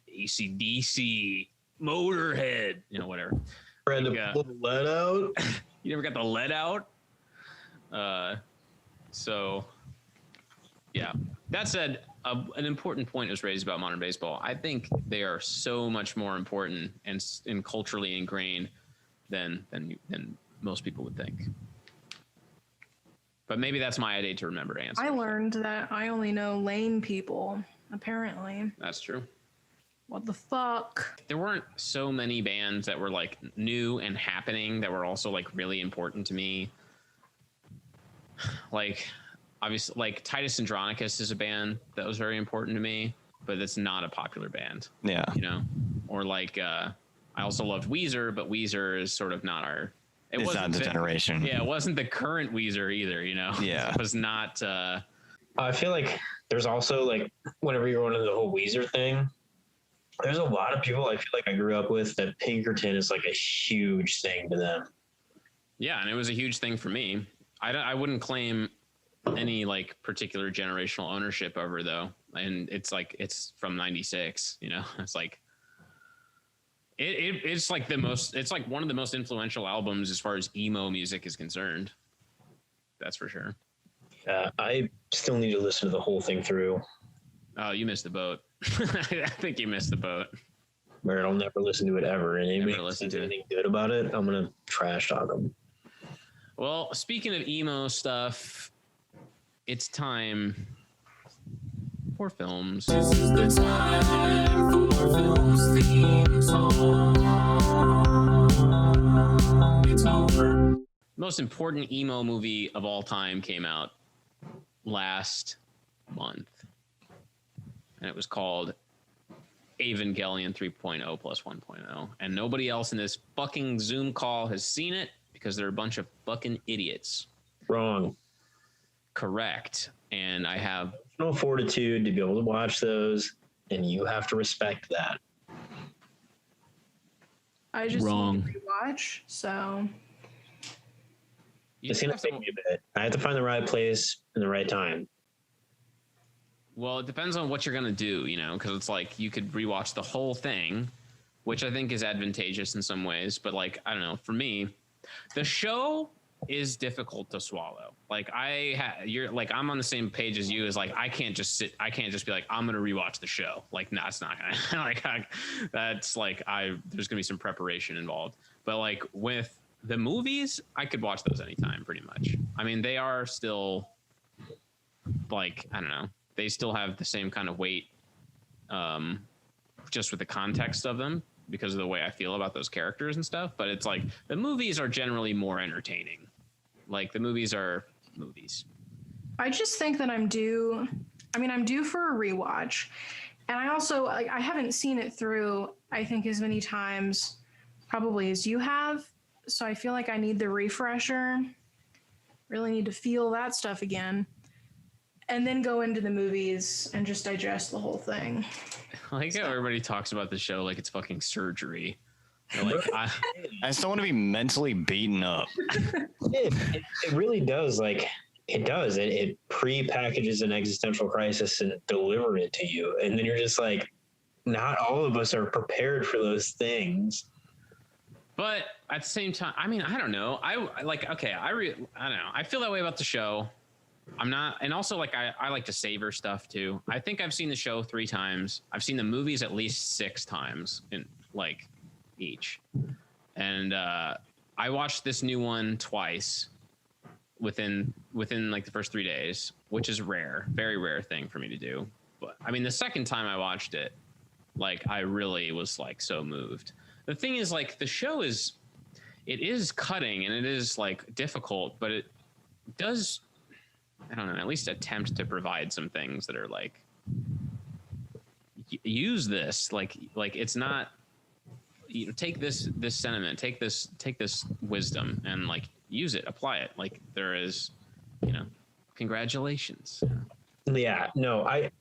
AC/DC, Motorhead, you know, whatever. Friend to Yeah. pull the lead out. You never got the lead out. So yeah, that said, an important point was raised about modern baseball. I think they are so much more important and culturally ingrained than most people would think. But maybe that's my idea to remember to answer. I learned that I only know lame people, apparently. That's true. What the fuck? There weren't so many bands that were like new and happening that were also like really important to me. Like, obviously, like Titus Andronicus is a band that was very important to me, but it's not a popular band. Yeah. You know, or like I also loved Weezer, but Weezer is sort of not our. It's not the generation. Yeah, it wasn't the current Weezer either. You know. Yeah. It was not. I feel like there's also like whenever you're going into the whole Weezer thing, there's a lot of people I feel like I grew up with that Pinkerton is like a huge thing to them. Yeah, and it was a huge thing for me. I wouldn't claim any like particular generational ownership over though, and it's like it's from '96. You know, it's like it's like it's like one of the most influential albums as far as emo music is concerned. That's for sure. Yeah, I still need to listen to the whole thing through. Oh, you missed the boat. I think you missed the boat. Where I'll never listen to it ever, and anybody Never listen says to it. anything good about it, I'm gonna trash talk them. Well, speaking of emo stuff, it's time for films. This is the time for films theme song. It's over. Most important emo movie of all time came out last month, and it was called Evangelion 3.0 plus 1.0, and nobody else in this fucking Zoom call has seen it because they're a bunch of fucking idiots. Wrong. Correct. And I have No fortitude to be able to watch those, and you have to respect that. I just Wrong. need to rewatch, so you It's gonna have take some- me a bit. I have to find the right place and the right time. Well, it depends on what you're gonna do, you know, because it's like you could rewatch the whole thing, which I think is advantageous in some ways. But like, I don't know. For me, the show is difficult to swallow. Like you're like, I'm on the same page as you. Is like, I can't just be like, I'm gonna rewatch the show. Like, no, it's not gonna. That's like, there's gonna be some preparation involved. But like with the movies, I could watch those anytime, pretty much. I mean, they are still like, I don't know. They still have the same kind of weight, just with the context of them because of the way I feel about those characters and stuff. But it's like the movies are generally more entertaining. Like the movies are movies. I just think that I'm due for a rewatch. And I also, I haven't seen it through, I think, as many times probably as you have. So I feel like I need the refresher. Really need to feel that stuff again. And then go into the movies and just digest the whole thing. I like how everybody talks about the show like it's fucking surgery. They're like, I just don't want to be mentally beaten up. It really does. Like, it does. It pre-packages an existential crisis and deliver it to you. And then you're just like, not all of us are prepared for those things. but at the same time, I mean, I don't know. I don't know. I feel that way about the show. I'm not, and also like I like to savor stuff too. I think I've seen the show 3 times. I've seen the movies at least 6 times in like each, and I watched this new one twice within like the first 3 days, which is rare, very rare thing for me to do. But I mean, the second time I watched it, like I really was like so moved. The thing is, like the show is cutting and it is like difficult, but it does, I don't know, at least attempt to provide some things that are like, use this, like it's not, you know, take this sentiment, take this wisdom and like use it, apply it. Like there is, you know, congratulations. Yeah, no, I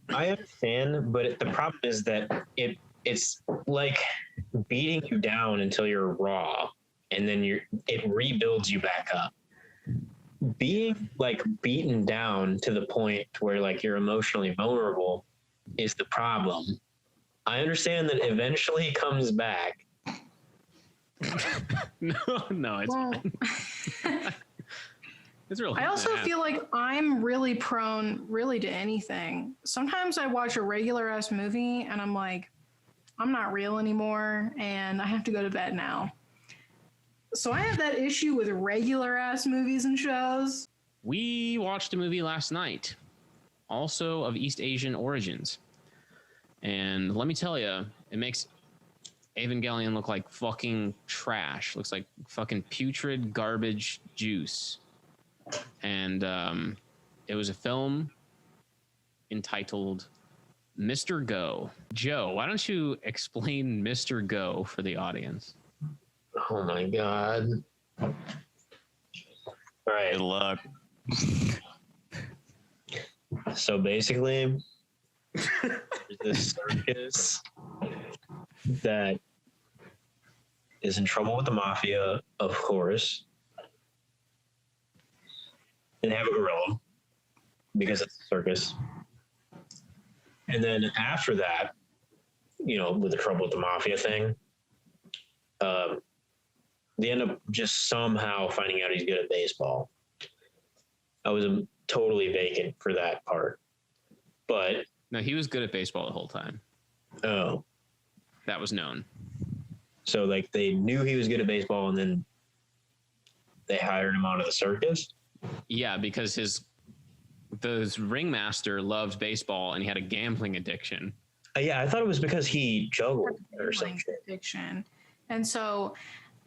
understand, but the problem is that it's like beating you down until you're raw, and then it rebuilds you back up. Being like beaten down to the point where like you're emotionally vulnerable is the problem. I understand that eventually it comes back. No, it's Well, it's real. I also feel like I'm really prone really to anything. Sometimes I watch a regular ass movie and I'm like, I'm not real anymore and I have to go to bed now. So I have that issue with regular ass movies and shows. We watched a movie last night, also of East Asian origins. And let me tell you, it makes Evangelion look like fucking trash. Looks like fucking putrid garbage juice. And it was a film entitled Mr. Go. Joe, why don't you explain Mr. Go for the audience? Oh my god. All right. Good luck. So basically, there's this circus that is in trouble with the mafia, of course. And they have a gorilla because it's a circus. And then after that, you know, with the trouble with the mafia thing, they end up just somehow finding out he's good at baseball. I was totally vacant for that part. But No, he was good at baseball the whole time. oh, That was known. so like they knew he was good at baseball, and then they hired him out of the circus. Yeah, because the ringmaster loved baseball and he had a gambling addiction. Yeah, I thought it was because he juggled or Gambling something. addiction. And so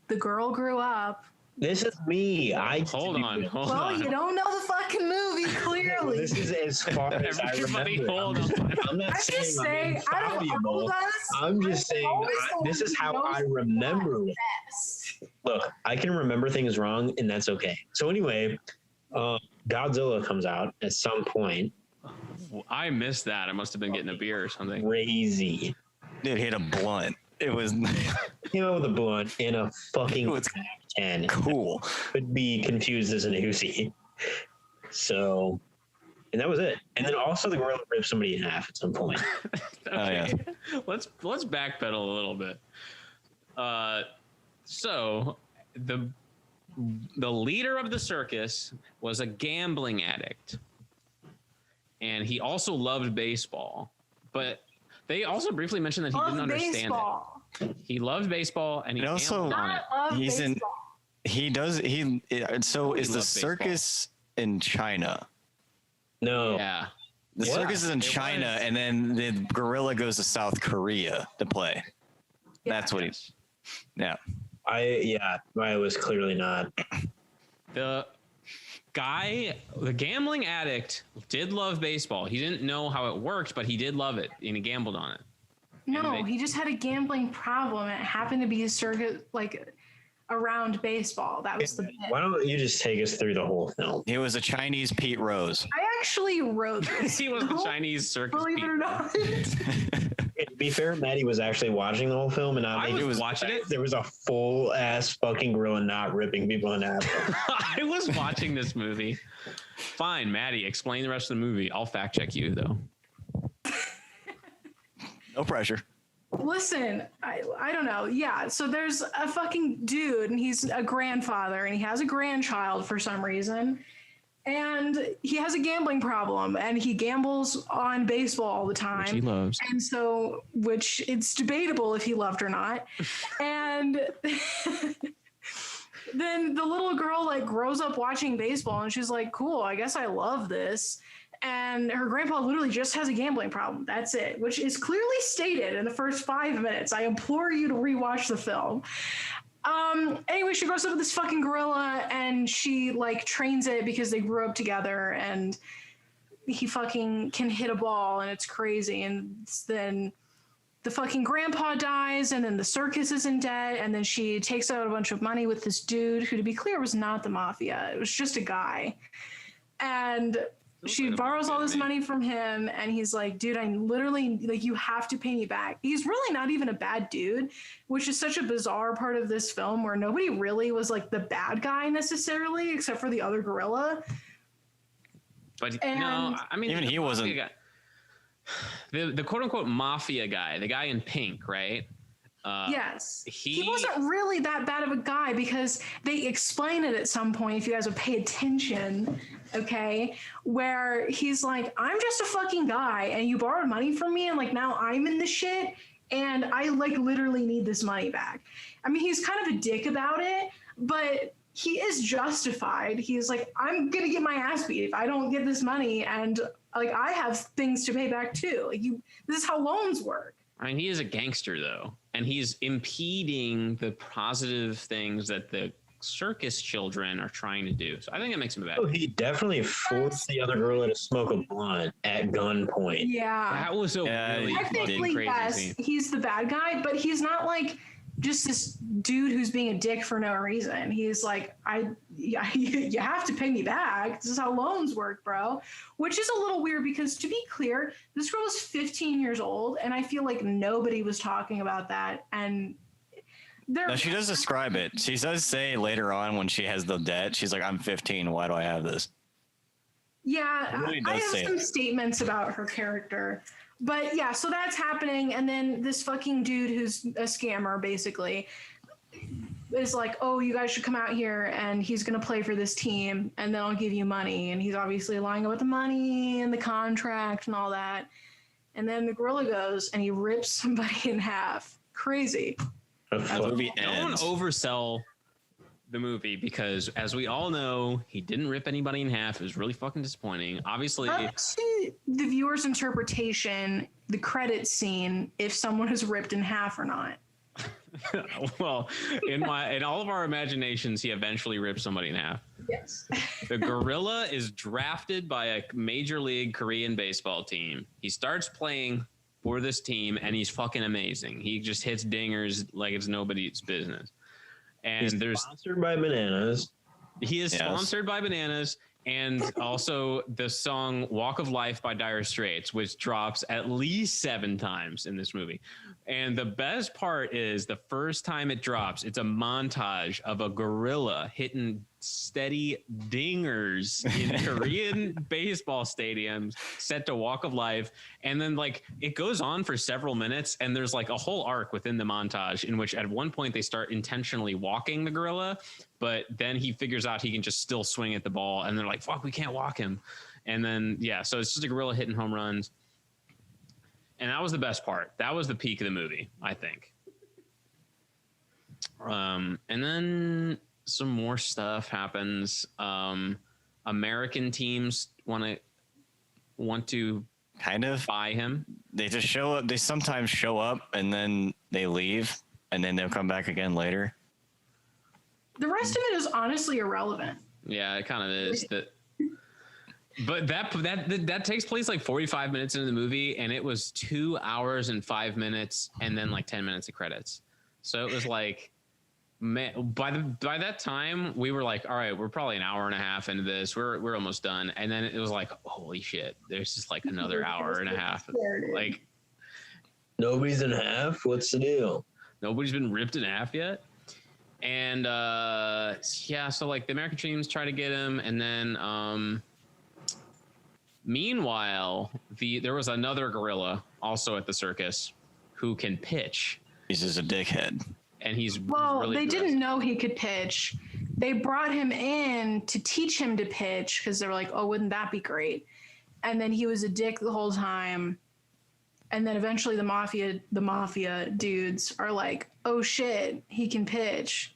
the girl grew up This is me. Hold on. Well, you don't know the fucking movie, clearly. This is as far as I Everybody remember. hold on. I'm not I'm saying just I'm saying, I don't infallible. hold us. I'm just saying always the this one is who how knows I the remember plot it. best. Look, I can remember things wrong, and that's okay. So anyway, Godzilla comes out at some point. I missed that. I must have been getting a beer or something. Crazy. Dude, he had a blunt. It was Came out with a blunt in a fucking It's 10. cool. Could be confused as an Uzi. So, and that was it. And then also the gorilla ripped somebody in half at some point. Okay. Let's backpedal a little bit. So the leader of the circus was a gambling addict, and he also loved baseball. But they also briefly mentioned that he didn't understand it. He loved baseball, and he And also, gambled on it. he's in. He does. So He is the loves circus in China? No. Yeah. The Yeah, circus is in it China, was. and then the gorilla goes to South Korea to play. That's what he's. Yeah. I was clearly not. The gambling addict did love baseball. He didn't know how it worked, but he did love it, and he gambled on it. No, he just had a gambling problem. It happened to be a circuit like around baseball. That was the bit. Why don't you just take us through the whole film? He was a Chinese Pete Rose. I actually wrote this. He was the Chinese circus. Believe it or not. To be fair, Maddie was actually watching the whole film, and I was watching it. There was a full ass fucking gorilla not ripping people in half. I was watching this movie. Fine, Maddie, explain the rest of the movie. I'll fact check you though. No pressure. Listen, I don't know. Yeah, so there's a fucking dude, and he's a grandfather, and he has a grandchild for some reason. And he has a gambling problem, and he gambles on baseball all the time. Which he loves. And so, which it's debatable if he loved or not. And then the little girl like grows up watching baseball, and she's like, cool, I guess I love this. And her grandpa literally just has a gambling problem. That's it, which is clearly stated in the first 5 minutes. I implore you to rewatch the film. Anyway, she grows up with this fucking gorilla, and she like trains it because they grew up together, and he fucking can hit a ball, and it's crazy. And then the fucking grandpa dies, and then the circus is in debt, and then she takes out a bunch of money with this dude who, to be clear, was not the mafia. It was just a guy. And she borrows all this money from him, and he's like, dude, I literally, like, you have to pay me back. He's really not even a bad dude, which is such a bizarre part of this film where nobody really was like the bad guy necessarily, except for the other gorilla. But And- no, I mean, Even the he mafia wasn't- guy- the quote unquote mafia guy, the guy in pink, right? Yes. he- He wasn't really that bad of a guy because they explain it at some point, if you guys would pay attention, okay, where he's like, I'm just a fucking guy, and you borrowed money from me, and like now I'm in the shit, and I like literally need this money back. I mean, he's kind of a dick about it, but he is justified. He's like, I'm gonna get my ass beat if I don't get this money, and like I have things to pay back too. Like this is how loans work. I mean, he is a gangster though, and he's impeding the positive things that the circus children are trying to do. So I think that makes him a bad. Oh, he definitely forced the other gorilla to smoke a blunt at gunpoint. Yeah. That was a Yeah, really Technically, crazy yes, scene. he's the bad guy, but he's not like just this dude who's being a dick for no reason. He's like, you have to pay me back. This is how loans work, bro. Which is a little weird because, to be clear, this girl was 15 years old, and I feel like nobody was talking about that. And No, she does describe it. She does say later on when she has the debt, she's like, I'm 15. Why do I have this? Yeah, It really I does have say some it. statements about her character. But yeah, so that's happening. And then this fucking dude who's a scammer, basically, is like, oh, you guys should come out here, and he's going to play for this team, and then I'll give you money. And he's obviously lying about the money and the contract and all that. And then the gorilla goes, and he rips somebody in half. Crazy. The movie Don't ends. oversell the movie because, as we all know, he didn't rip anybody in half. It was really fucking disappointing. Obviously, Up to the viewer's interpretation, the credit scene, if someone is ripped in half or not. Well, in all of our imaginations, he eventually rips somebody in half. Yes. The gorilla is drafted by a major league Korean baseball team. He starts playing for this team, and he's fucking amazing. He just hits dingers like it's nobody's business. And He's sponsored by bananas. He is sponsored by bananas, and also the song "Walk of Life" by Dire Straits, which drops at least 7 times in this movie. And the best part is the first time it drops, it's a montage of a gorilla hitting steady dingers in Korean baseball stadiums set to Walk of Life. And then like it goes on for several minutes, and there's like a whole arc within the montage in which at one point they start intentionally walking the gorilla, but then he figures out he can just still swing at the ball, and they're like, fuck, we can't walk him. And then so it's just a gorilla hitting home runs. And that was the best part. That was the peak of the movie, I think. And then some more stuff happens. American teams want to kind of buy him. They just show up. They sometimes show up and then they leave, and then they'll come back again later. The rest of it is honestly irrelevant. Yeah, it kind of is. But that takes place like 45 minutes into the movie, and it was 2 hours and 5 minutes, and then like 10 minutes of credits. So it was like, man, by that time we were like, all right, we're probably an hour and a half into this. We're almost done, and then it was like, holy shit, there's just like another hour and a half. Like Nobody's in half. What's the deal? Nobody's been ripped in half yet. And so like the American teams try to get him, and then meanwhile, there was another gorilla also at the circus who can pitch. He's just a dickhead. And he's really they didn't know he could pitch. They brought him in to teach him to pitch because they were like, oh, wouldn't that be great? And then he was a dick the whole time. And then eventually the mafia dudes are like, oh shit, he can pitch.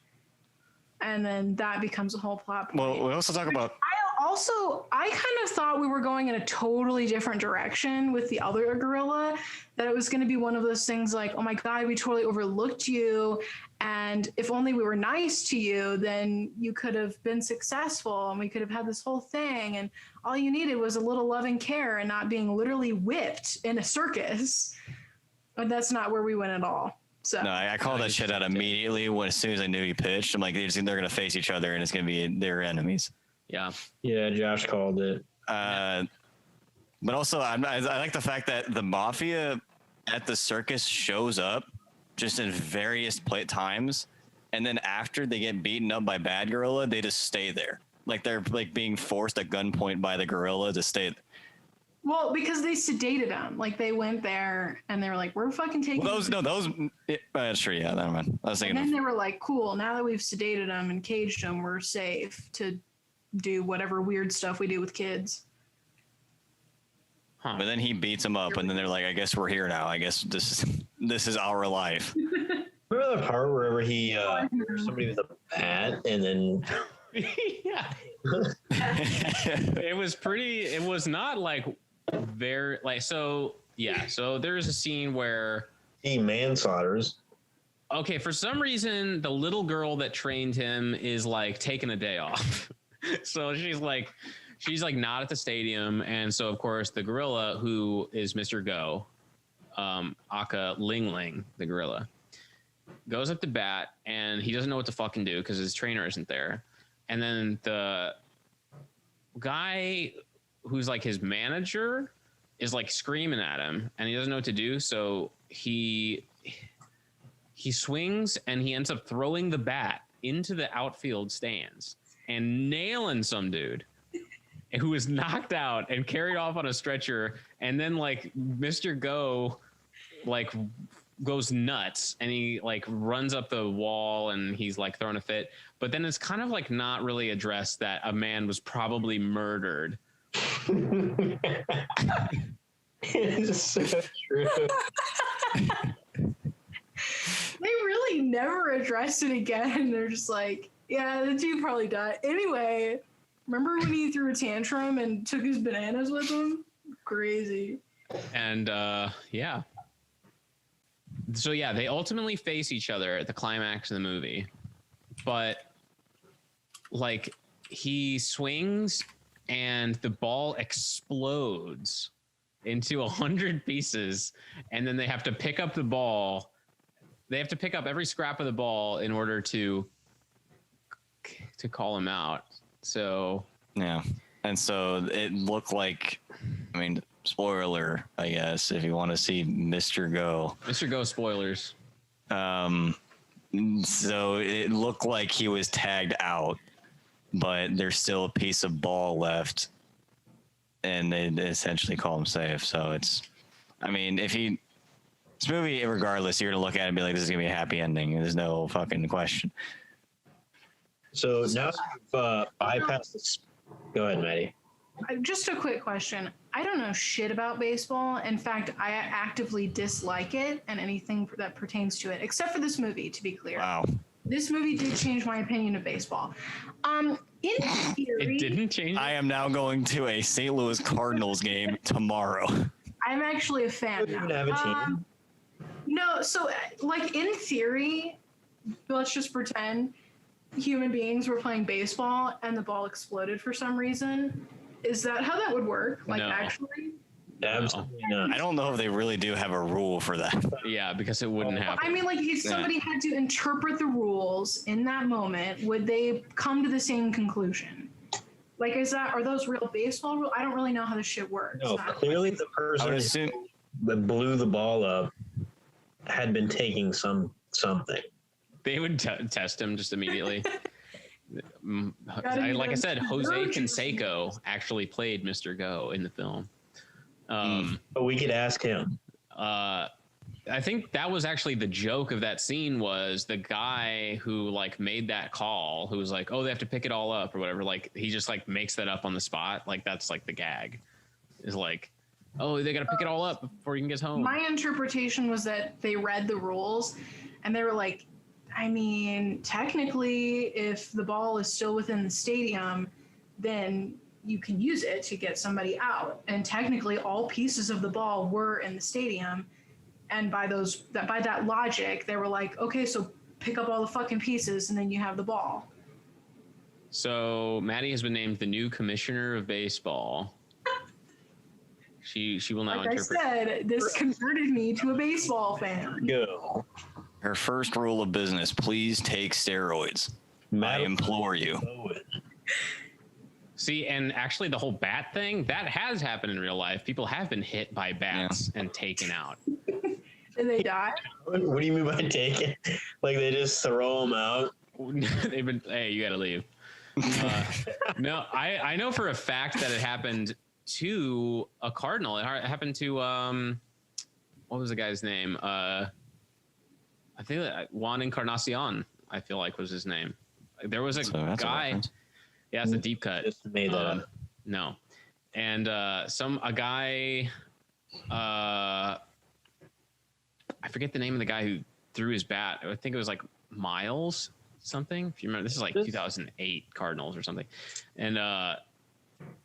And then that becomes a whole plot point. Well, we also talk about... I kind of thought we were going in a totally different direction with the other gorilla, that it was going to be one of those things like, oh my God, we totally overlooked you. And if only we were nice to you, then you could have been successful and we could have had this whole thing. And all you needed was a little loving care and not being literally whipped in a circus. But that's not where we went at all. So no, I called that shit out immediately as soon as I knew he pitched. I'm like, they're going to face each other and it's going to be their enemies. Yeah, Josh called it. But also, I like the fact that the mafia at the circus shows up just in various times, and then after they get beaten up by Bad Gorilla, they just stay there. Like they're like being forced at gunpoint by the gorilla to stay. Well, because they sedated them. Like they went there and they were like, "We're fucking taking." That's true. Yeah, never mind. I was thinking. And then they were like, "Cool. Now that we've sedated them and caged them, we're safe to do whatever weird stuff we do with kids." But then he beats him up, and then they're like, "I guess we're here now. I guess this is our life." Remember the part wherever he somebody with a bat, and then yeah, it was not like very like so. Yeah, so there's a scene where he manslaughters. Okay, for some reason, the little girl that trained him is like taking a day off. So she's like not at the stadium, and so of course the gorilla, who is Mr. Go, Aka Ling Ling, the gorilla, goes up to bat, and he doesn't know what to fucking do because his trainer isn't there. And then the guy who's like his manager is like screaming at him, and he doesn't know what to do. So he swings, and he ends up throwing the bat into the outfield stands and nailing some dude who was knocked out and carried off on a stretcher. And then like Mr. Go like goes nuts, and he like runs up the wall, and he's like throwing a fit. But then it's kind of like not really addressed that a man was probably murdered. It's so true. They really never addressed it again. They're just like, yeah, the dude probably died. Anyway, remember when he threw a tantrum and took his bananas with him? Crazy. And yeah. So yeah, they ultimately face each other at the climax of the movie, but like he swings and the ball explodes into 100 pieces, and then they have to pick up the ball. They have to pick up every scrap of the ball in order to call him out. So Yeah. And so it looked like, I mean, spoiler, I guess, if you want to see Mr. Go. Mr. Go spoilers. So it looked like he was tagged out, but there's still a piece of ball left, and they essentially call him safe. So it's, I mean, this movie, regardless, you're going to look at it and be like, this is going to be a happy ending. There's no fucking question. So now you've bypassed this. Go ahead, Maddie. Just a quick question. I don't know shit about baseball. In fact, I actively dislike it and anything that pertains to it, except for this movie, to be clear. Wow. This movie did change my opinion of baseball. In theory, It didn't change. I am now going to a St. Louis Cardinals game tomorrow. I'm actually a fan You now. even have a team. No, so like in theory, let's just pretend human beings were playing baseball and the ball exploded for some reason. Is that how that would work? Like No. actually? Absolutely not. I don't know if they really do have a rule for that. Yeah, because it wouldn't happen. I mean, like if somebody had to interpret the rules in that moment, would they come to the same conclusion? Like, are those real baseball rules? I don't really know how this shit works. No, clearly the I would person assume that blew the ball up had been taking something. They would test him just immediately. Gotta Like I be said, those Jose virgins. Canseco actually played Mr. Go in the film. But we could ask him. I think that was actually the joke of that scene, was the guy who like made that call, who was like, oh, they have to pick it all up or whatever. Like he just like makes that up on the spot. Like that's like the gag is like, oh, they got to pick it all up before you can get home. My interpretation was that they read the rules and they were like, I mean, technically, if the ball is still within the stadium, then you can use it to get somebody out. And technically, all pieces of the ball were in the stadium. And by that logic, they were like, okay, so pick up all the fucking pieces and then you have the ball. So Maddie has been named the new commissioner of baseball. She will now Like I interpret. said, this converted me to a baseball fan. Go. her first rule of business: please take steroids. I Madam implore you. Bowen. See, and actually the whole bat thing, that has happened in real life. People have been hit by bats and taken out. Did they die? What do you mean by taking? Like they just throw them out? They've been, hey, you got to leave. No, I know for a fact that it happened to a Cardinal. It happened to, what was the guy's name? I think Juan Encarnacion, I feel like was his name. There was a So that's a guy. reference. Yeah, it's a deep cut. Just made that up. No. And a guy, I forget the name of the guy who threw his bat. I think it was like Miles something. If you remember, this is like 2008 Cardinals or something. And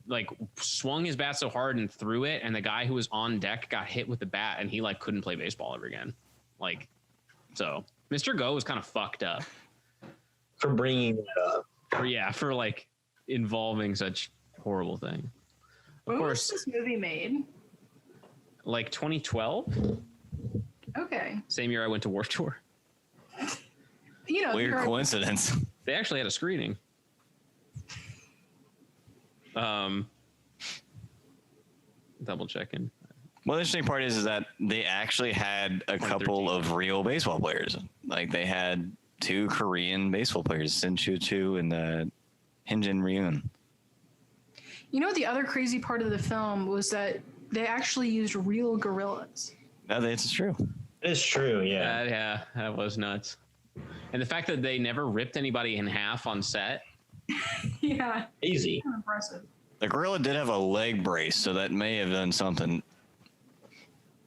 like swung his bat so hard and threw it, and the guy who was on deck got hit with the bat, and he like couldn't play baseball ever again. Like, so Mr. Go was kind of fucked up. For bringing that up. For like involving such horrible thing. Of When course, was this movie made? like 2012, Okay. same year I went to Warped Tour. You know, Weird you're- coincidence. They actually had a screening. Double checking. Well, the interesting part is that they actually had a couple of real baseball players. Like they had two Korean baseball players, Sin Chu Chu and Hyunjin Ryun. You know, the other crazy part of the film was that they actually used real gorillas. No, that's true. It's true, yeah. Yeah, that was nuts. And the fact that they never ripped anybody in half on set. Yeah. Easy. Kind of impressive. The gorilla did have a leg brace, so that may have done something.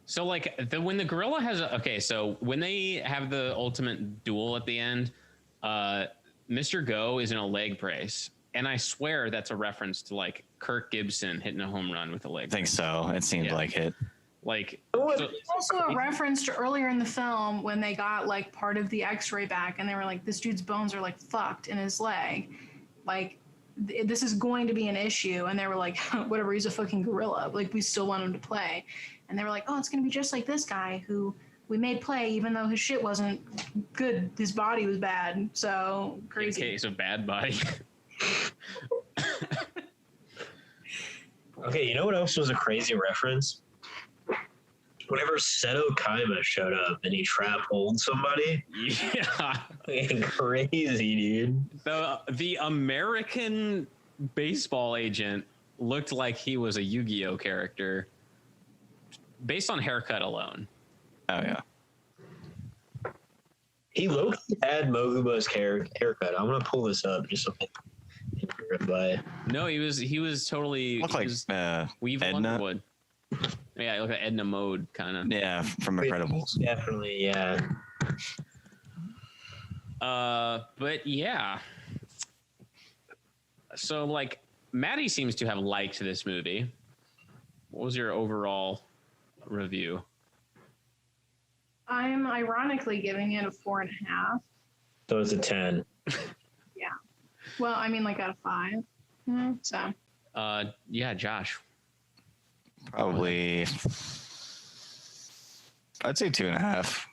So like when the gorilla has so when they have the ultimate duel at the end, Mr. Go is in a leg brace. And I swear that's a reference to like Kirk Gibson hitting a home run with a leg I think brace. so. It seemed Yeah. like it. Like, What? Also a reference to earlier in the film when they got like part of the X-ray back, and they were like, "This dude's bones are like fucked in his leg, like this is going to be an issue." And they were like, "Whatever, he's a fucking gorilla. Like we still want him to play." And they were like, "Oh, it's gonna be just like this guy who we made play, even though his shit wasn't good. His body was bad. So crazy." case of bad body. Okay, you know what else was a crazy reference? Whenever Seto Kaima showed up and he trap holed somebody, Yeah. fucking crazy, dude. The American baseball agent looked like he was a Yu-Gi-Oh character based on haircut alone. Oh yeah. He low-key had Moguba's haircut. I'm gonna pull this up just so I can verify. No, he was totally Look he like was Weevil Edna. Underwood. Yeah, he looked like Edna Mode kind of. Yeah, from Incredibles. Definitely, yeah. But yeah. So like Maddie seems to have liked this movie. What was your overall review? I'm ironically giving it a 4.5. So it's a 10. Yeah. Well, I mean, like out of 5. So. Yeah, Josh. Probably. I'd say 2.5.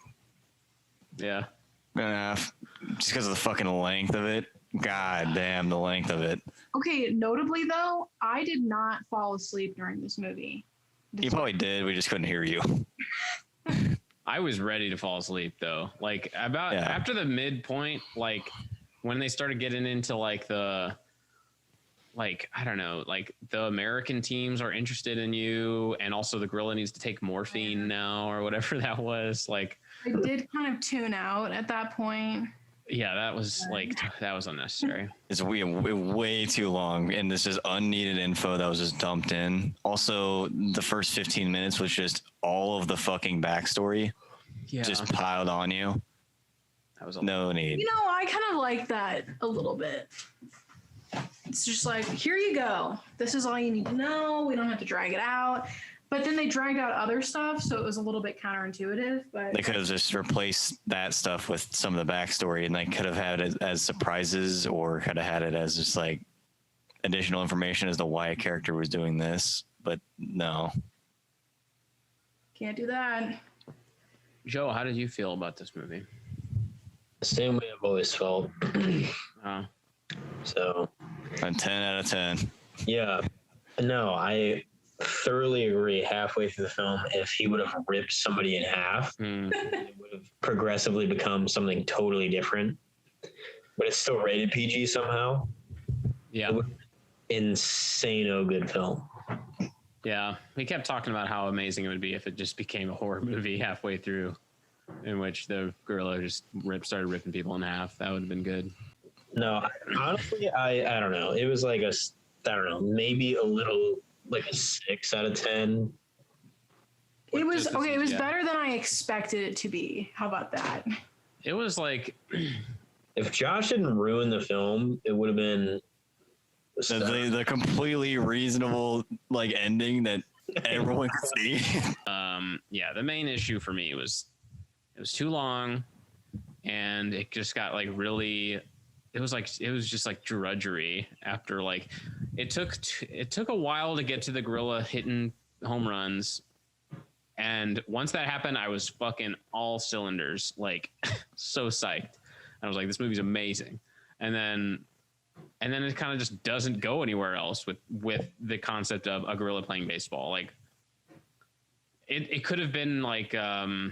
Yeah. 2.5. Just because of the fucking length of it. God damn, the length of it. Okay, notably though, I did not fall asleep during this movie. You probably did. We just couldn't hear you. I was ready to fall asleep though. Like after the midpoint, like when they started getting into like I don't know, like the American teams are interested in you, and also the gorilla needs to take morphine now or whatever that was. Like I did kind of tune out at that point. yeah, that was unnecessary. It's way too long, and this is unneeded info that was just dumped in. Also, the first 15 minutes was just all of the fucking backstory Yeah, just piled on you. that was a No need. You know, I kind of like that a little bit. It's just like, here you go. This is all you need to know. We don't have to drag it out. But then they dragged out other stuff, so it was a little bit counterintuitive. But They could have just replaced that stuff with some of the backstory, and they could have had it as surprises, or could have had it as just like additional information as to why a character was doing this. But no. can't do that. Joe, how did you feel about this movie? Same way I've always felt. So, A 10 out of 10. yeah. No, I thoroughly agree. Halfway through the film, if he would have ripped somebody in half, it would have progressively become something totally different. But it's still rated PG somehow. Yeah. Insane good film. Yeah, we kept talking about how amazing it would be if it just became a horror movie halfway through, in which the gorilla just started ripping people in half. That would have been good. No, honestly, I don't know. It was like I don't know, maybe a little like a 6 out of 10. It was Just okay. It was yeah. better than I expected it to be. How about that? It was like If Josh didn't ruin the film, it would have been The completely reasonable like ending that everyone could see. yeah, the main issue for me was it was too long, and it just got like really. It was just like drudgery after like it took a while to get to the gorilla hitting home runs, and once that happened, I was fucking all cylinders, like so psyched. I was like, this movie's amazing, and then it kind of just doesn't go anywhere else with the concept of a gorilla playing baseball. Like it could have been like a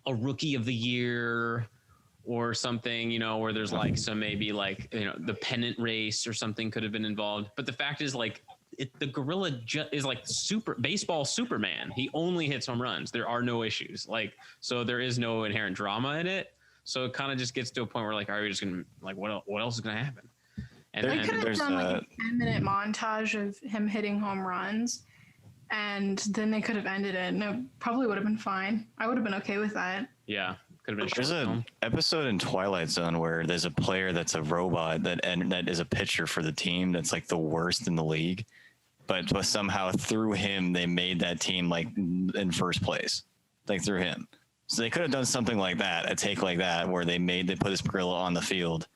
rookie of the year or something, you know, where there's like some maybe like, you know, the pennant race or something could have been involved. But the fact is like the gorilla is like super baseball Superman. He only hits home runs. There are no issues. Like, so there is no inherent drama in it. So it kind of just gets to a point where like, are we just going to like, what else is going to happen? And They then could have there's, done like a 10-minute montage of him hitting home runs, and then they could have ended it, and it probably would have been fine. I would have been okay with that. yeah, could have been a short There's an film. episode in Twilight Zone where there's a player that's a robot that is a pitcher for the team that's like the worst in the league, but somehow through him they made that team like in first place, like through him. So they could have done something like that, a take like that, where they put this gorilla on the field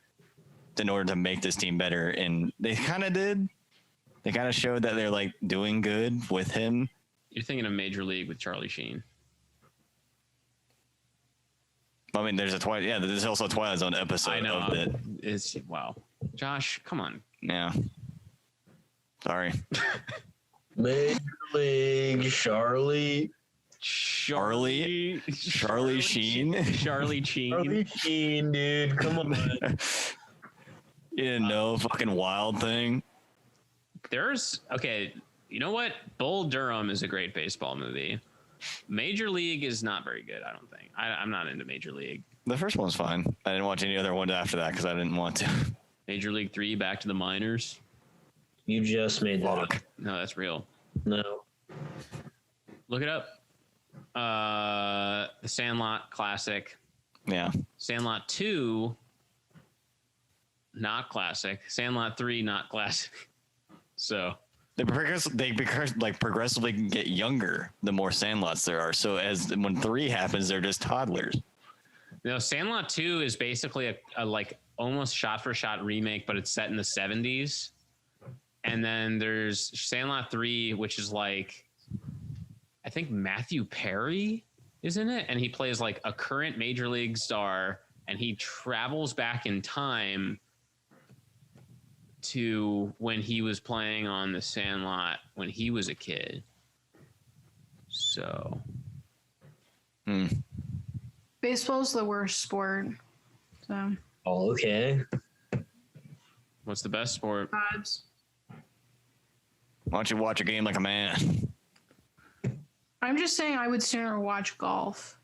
in order to make this team better, and they kind of did. They kind of showed that they're like doing good with him. You're thinking of Major League with Charlie Sheen. I mean, there's also a Twilight Zone episode I know. of it. It's wow, Josh, come on. Yeah. Sorry. Major League, Charlie Sheen. Charlie Sheen. Charlie Sheen, dude. Come on. You didn't know fucking Wild Thing. Okay, you know what? Bull Durham is a great baseball movie. Major League is not very good, I don't think. I'm not into Major League. The first one was fine. I didn't watch any other one after that because I didn't want to. Major League 3, Back to the Minors. You just made that up. No, that's real. No. Look it up. The Sandlot classic. Yeah. Sandlot 2, not classic. Sandlot 3, not classic. So They progressively get younger the more Sandlots there are. So when 3 happens, they're just toddlers. Sandlot 2 is basically a like almost shot for shot remake, but it's set in the 70s. And then there's Sandlot 3, which is like, I think Matthew Perry is in it, and he plays like a current Major League star, and he travels back in time to when he was playing on the Sandlot when he was a kid. So Baseball's the worst sport. So Oh, okay. what's the best sport? odds. Why don't you watch a game like a man? I'm just saying I would sooner watch golf.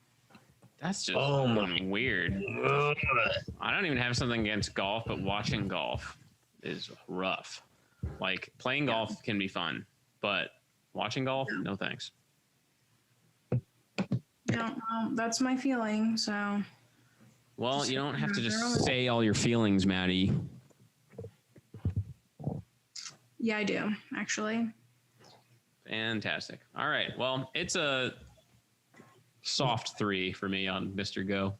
That's just my. weird. I don't even have something against golf, but watching golf is rough. Like playing golf can be fun, but watching golf, no thanks. Yeah, well, that's my feeling. So Well, you don't have to just say all your feelings, Maddie. yeah, I do actually. Fantastic. All right. Well, it's a soft 3 for me on Mr. Go.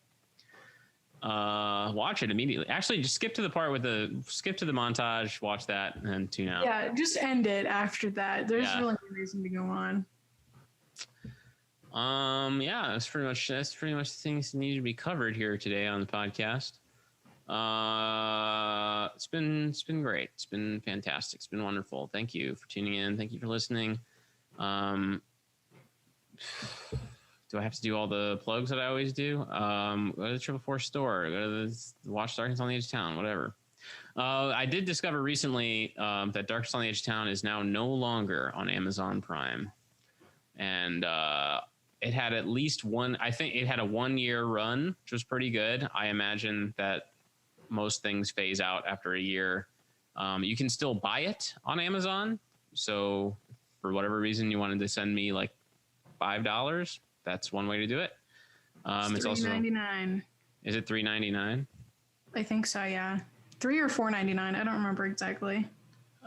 Watch it immediately. Actually, just skip to the montage, watch that, and tune out. Yeah, just end it after that. There's Yeah. really no reason to go on. Yeah, that's pretty much the things that need to be covered here today on the podcast. It's been great. It's been fantastic. It's been wonderful. Thank you for tuning in. Thank you for listening. Do I have to do all the plugs that I always do? Go to the Triplefour store. Go to watch Darkness on the Edge of Town. Whatever. I did discover recently that Darkness on the Edge of Town is now no longer on Amazon Prime, and it had at least one. I think it had a 1-year run, which was pretty good. I imagine that most things phase out after a year. You can still buy it on Amazon. So for whatever reason you wanted to send me like $5, that's one way to do it. It's also $3.99. Is it $3.99? I think so. Yeah, $3 or $4.99. I don't remember exactly.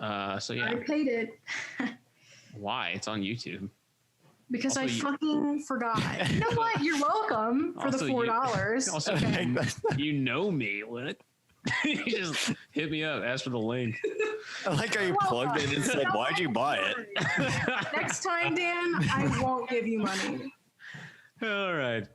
So yeah. I paid it Why? It's on YouTube. because Also, I fucking forgot. You know what? You're welcome for the Also, $4. Also, Okay. you know me. What? You just hit me up. Ask for the link. I like how you plugged it and said, "Why'd you buy it?" Next time, Dan, I won't give you money. All right.